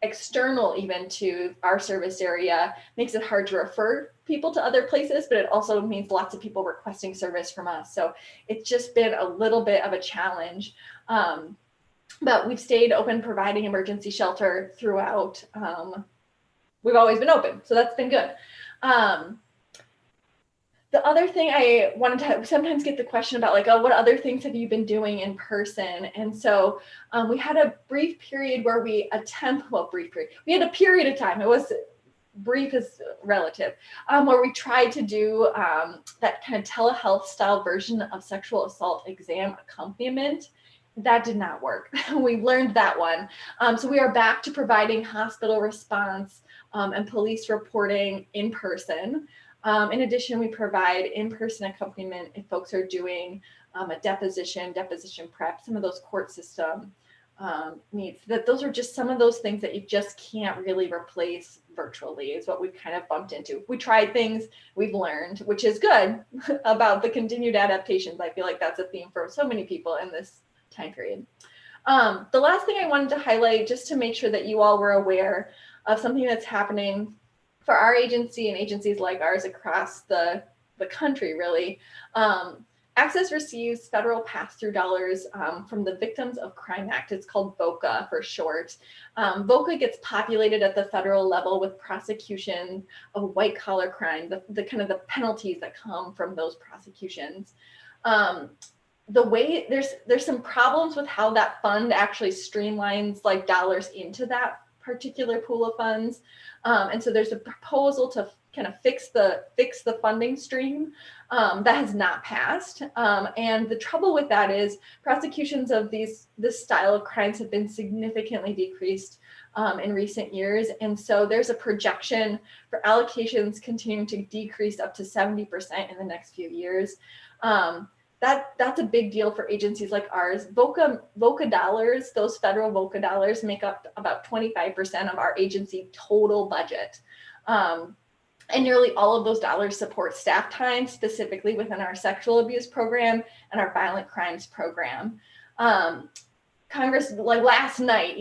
external even to our service area makes it hard to refer people to other places, but it also means lots of people requesting service from us. So it's just been a little bit of a challenge. But we've stayed open providing emergency shelter throughout. We've always been open, so that's been good. The other thing I wanted to sometimes get the question about, like, oh, what other things have you been doing in person? And so we had a brief period where we we had a period of time, it was brief is relative, where we tried to do that kind of telehealth style version of sexual assault exam accompaniment. That did not work. We learned that one. So we are back to providing hospital response and police reporting in person. In addition, we provide in-person accompaniment if folks are doing a deposition prep, some of those court system needs. Those are just some of those things that you just can't really replace virtually, is what we've kind of bumped into. We tried things, we've learned, which is good about the continued adaptations. I feel like that's a theme for so many people in this time period. The last thing I wanted to highlight, just to make sure that you all were aware of something that's happening for our agency and agencies like ours across the country, really. Access receives federal pass-through dollars from the Victims of Crime Act. It's called VOCA for short. VOCA gets populated at the federal level with prosecution of white-collar crime, the kind of the penalties that come from those prosecutions. The way there's some problems with how that fund actually streamlines like dollars into that particular pool of funds. And so there's a proposal to kind of fix the funding stream that has not passed. And the trouble with that is prosecutions of this style of crimes have been significantly decreased in recent years. And so there's a projection for allocations continuing to decrease up to 70% in the next few years. That's a big deal for agencies like ours. VOCA dollars, those federal VOCA dollars make up about 25% of our agency total budget. And nearly all of those dollars support staff time, specifically within our sexual abuse program and our violent crimes program. Congress, like last night,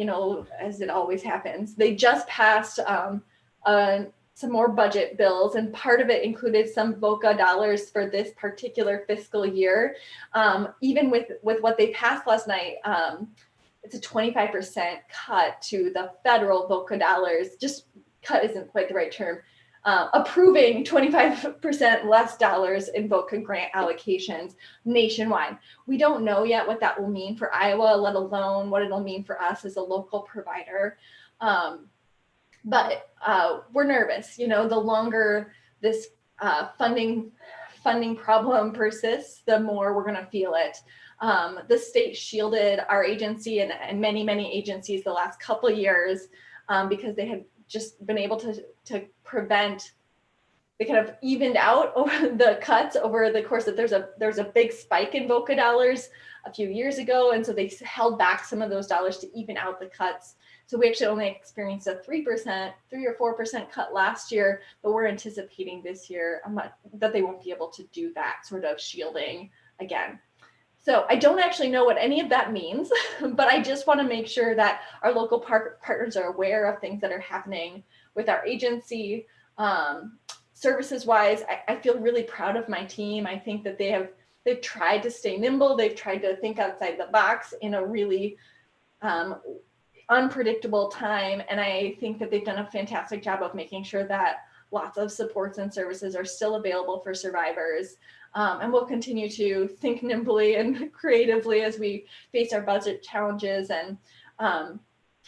as it always happens, they just passed some more budget bills, and part of it included some VOCA dollars for this particular fiscal year. Even with what they passed last night, it's a 25% cut to the federal VOCA dollars. Just cut isn't quite the right term. Approving 25% less dollars in VOCA grant allocations nationwide. We don't know yet what that will mean for Iowa, let alone what it'll mean for us as a local provider. but we're nervous. You know, the longer this funding problem persists, the more we're going to feel it. The state shielded our agency and many agencies the last couple of years because they had just been able to prevent. They kind of evened out over the cuts over the course that there's a big spike in VOCA dollars a few years ago, and so they held back some of those dollars to even out the cuts. So we actually only experienced a 3% or 4% cut last year, but we're anticipating this year that they won't be able to do that sort of shielding again. So I don't actually know what any of that means, but I just want to make sure that our local partners are aware of things that are happening with our agency. Services wise, I feel really proud of my team. I think that they've tried to stay nimble. They've tried to think outside the box in a really unpredictable time. And I think that they've done a fantastic job of making sure that lots of supports and services are still available for survivors. And we'll continue to think nimbly and creatively as we face our budget challenges, and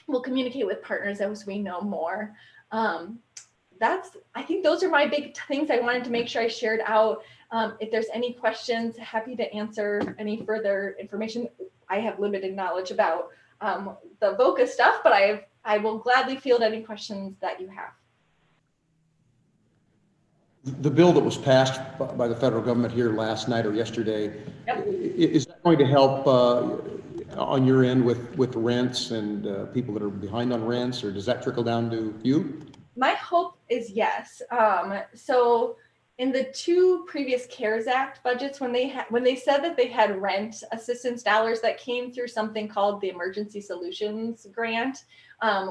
we'll communicate with partners as we know more. I think those are my big things I wanted to make sure I shared out. If there's any questions, happy to answer any further information. I have limited knowledge about the VOCA stuff, but I will gladly field any questions that you have. The bill that was passed by the federal government here last night or yesterday, Yep. Is that going to help on your end with rents and people that are behind on rents, or does that trickle down to you? My hope is yes. So in the two previous CARES Act budgets, when they said that they had rent assistance dollars that came through something called the Emergency Solutions Grant,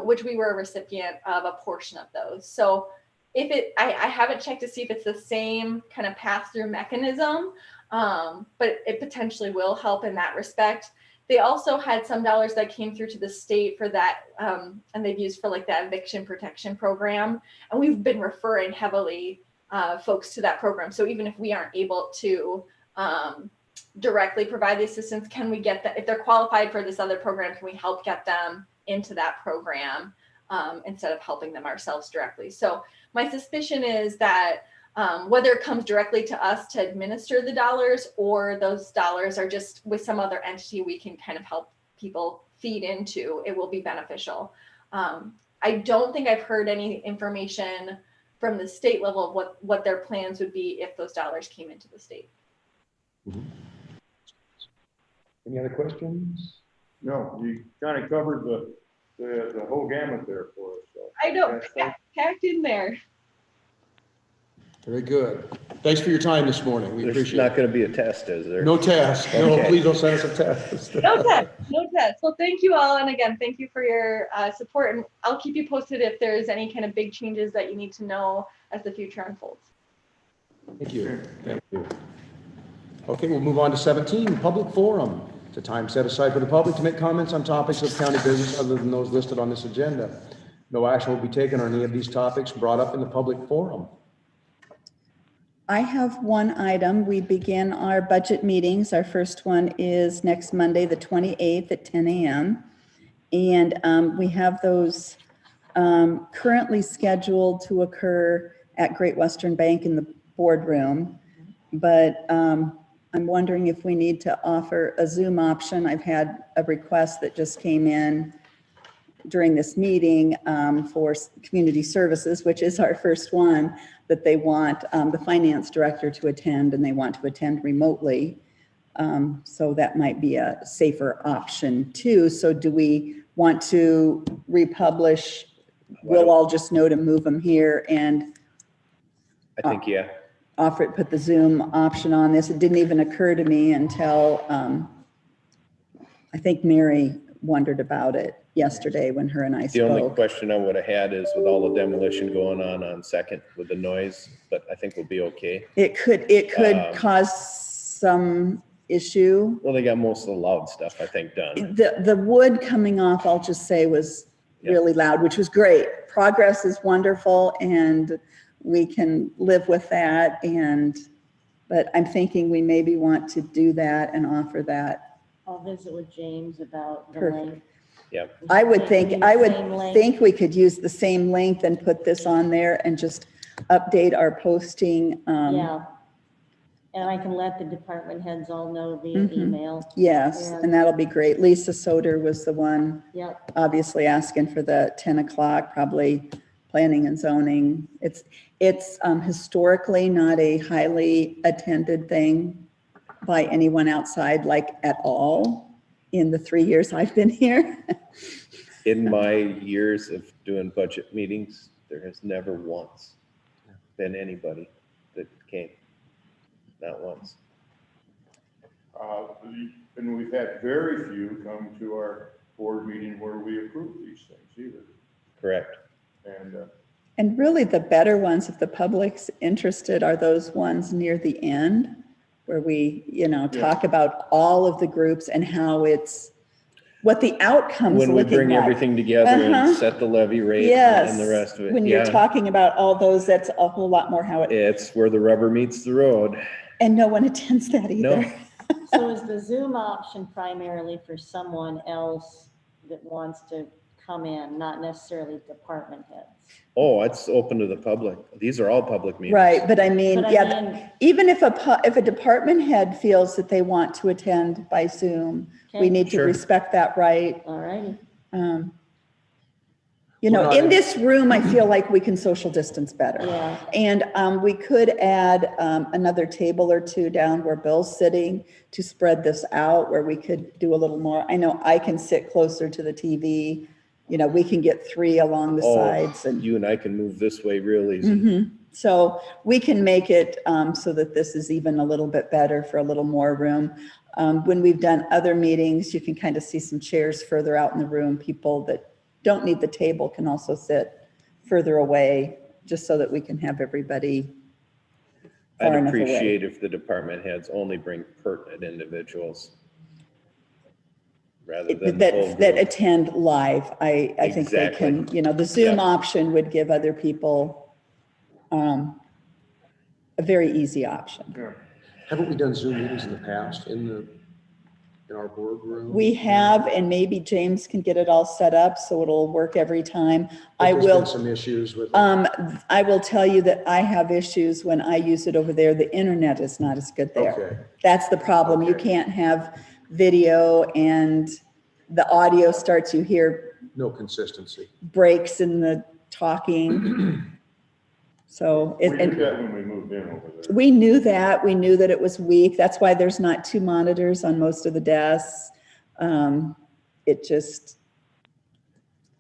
which we were a recipient of a portion of those. So I haven't checked to see if it's the same kind of pass-through mechanism, but it potentially will help in that respect. They also had some dollars that came through to the state for that, and they've used for like that eviction protection program. And we've been referring heavily folks to that program. So even if we aren't able to directly provide the assistance, can we get that? If they're qualified for this other program, can we help get them into that program instead of helping them ourselves directly? So my suspicion is that whether it comes directly to us to administer the dollars, or those dollars are just with some other entity we can kind of help people feed into, it will be beneficial. I don't think I've heard any information from the state level of what their plans would be if those dollars came into the state. Mm-hmm. Any other questions? No, you kind of covered the whole gamut there for us. So. I know, packed in there. Very good. Thanks for your time this morning. We There's appreciate not it. going to be a test, is there? No test. No, Okay. please don't send us a test. No test. Well, thank you all. And again, thank you for your support. And I'll keep you posted if there's any kind of big changes that you need to know as the future unfolds. Thank you. Thank you. Okay, we'll move on to 17, public forum. It's a time set aside for the public to make comments on topics of county business other than those listed on this agenda. No action will be taken on any of these topics brought up in the public forum. I have one item. We begin our budget meetings. Our first one is next Monday, the 28th at 10 a.m. And we have those currently scheduled to occur at Great Western Bank in the boardroom. But I'm wondering if we need to offer a Zoom option. I've had a request that just came in during this meeting for community services, which is our first one, that they want the finance director to attend, and they want to attend remotely. So that might be a safer option too. So do we want to republish? We'll all just know to move them here and I think, yeah. offer it, put the Zoom option on this. It didn't even occur to me until I think Mary wondered about it yesterday when her and I The only spoke. question I would have had is with all the demolition going on Second with the noise, but I think we'll be okay. It could cause some issue. Well, they got most of the loud stuff, I think, done. The wood coming off, I'll just say, was really loud, which was great. Progress is wonderful, and we can live with that. But I'm thinking we maybe want to do that and offer that. I'll visit with James about the Perfect. length. Yeah. I would Same link. think we could use the same link and put this on there and just update our posting. Yeah. And I can let the department heads all know via Mhm. email. Yes, and that'll be great. Lisa Soder was the one Yep. obviously asking for the 10 o'clock, probably planning and zoning. It's historically not a highly attended thing by anyone outside, like at all, in the 3 years I've been here. In my years of doing budget meetings, there has never once been anybody that came. Not once. And we've had very few come to our board meeting where we approve these things either. Correct. And And really the better ones, if the public's interested, are those ones near the end where we, talk about all of the groups and how what the outcome's When we looking bring like. everything together and Uh-huh. set the levy rate Yes. and the rest of it. When you're Yeah. talking about all those, that's a whole lot more how it, It's where the rubber meets the road. and no one attends that either. No. So is the Zoom option primarily for someone else that wants to come in, not necessarily department heads? Oh, it's open to the public. These are all public meetings. Right, but I mean, But I yeah, mean- even if a department head feels that they want to attend by Zoom, we Okay. need to Sure. respect that right. All righty. In this room, I feel like we can social distance better. Yeah. And we could add another table or two down where Bill's sitting to spread this out, where we could do a little more. I know I can sit closer to the TV. We can get 3 along the Oh, sides and. you and I can move this way real easy. Mhm. So we can make it so that this is even a little bit better for a little more room. When we've done other meetings, you can kind of see some chairs further out in the room. People that don't need the table can also sit further away, just so that we can have everybody far I'd enough away. appreciate if the department heads only bring pertinent individuals rather than the whole That group. attend live. I think they can, the Zoom Yeah. option would give other people a very easy option. yeah, Haven't we done Zoom meetings in the past in our boardroom? We have, and maybe James can get it all set up so it'll work every time. But I there's been will, some issues with. I will tell you that I have issues when I use it over there. The internet is not as good there. Okay. That's the problem. You Okay. can't have video and the audio starts, you hear No consistency. breaks in the talking. So we it, did and that when we moved in over there. we knew that. We knew that it was weak. That's why there's not 2 monitors on most of the desks. It just,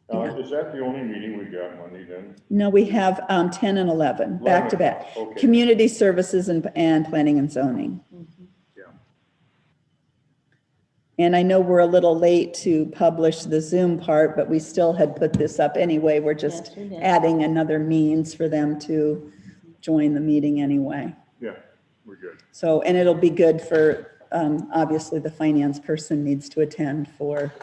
Is that the only meeting we got Monday then? no, we have 10 and 11, back to back. Okay. Community services and planning and zoning. Yeah. And I know we're a little late to publish the Zoom part, but we still had put this up anyway. We're just Yes, we did. adding another means for them to join the meeting anyway. Yeah, we're good. So, and it'll be good for, obviously, the finance person needs to attend for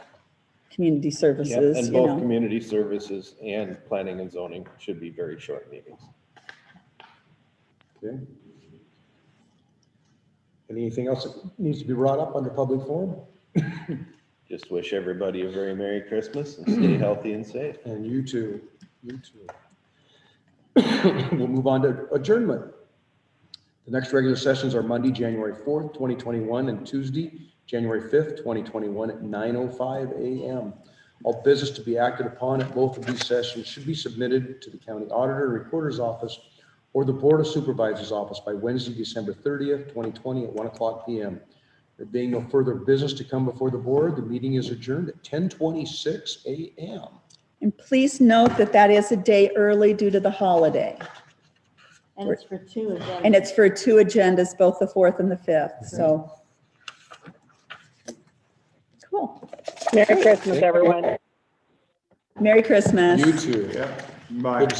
community Yeah, services, and both community services and planning and zoning should be very short meetings. Okay. Anything else that needs to be brought up under public forum? Just wish everybody a very Merry Christmas and stay healthy and safe. And you too. We'll move on to adjournment. The next regular sessions are Monday, January 4th, 2021, and Tuesday, January 5th, 2021 at 9:05 a.m. All business to be acted upon at both of these sessions should be submitted to the county auditor, recorder's office, or the Board of Supervisors office by Wednesday, December 30th, 2020 at 1:00 p.m. There being no further business to come before the board, the meeting is adjourned at 10:26 a.m. And please note that that is a day early due to the holiday. And it's for 2 agendas. And it's for 2 agendas, both the 4th and the 5th, so. Cool. Merry Christmas, everyone. Merry Christmas. You too. Yeah. Bye.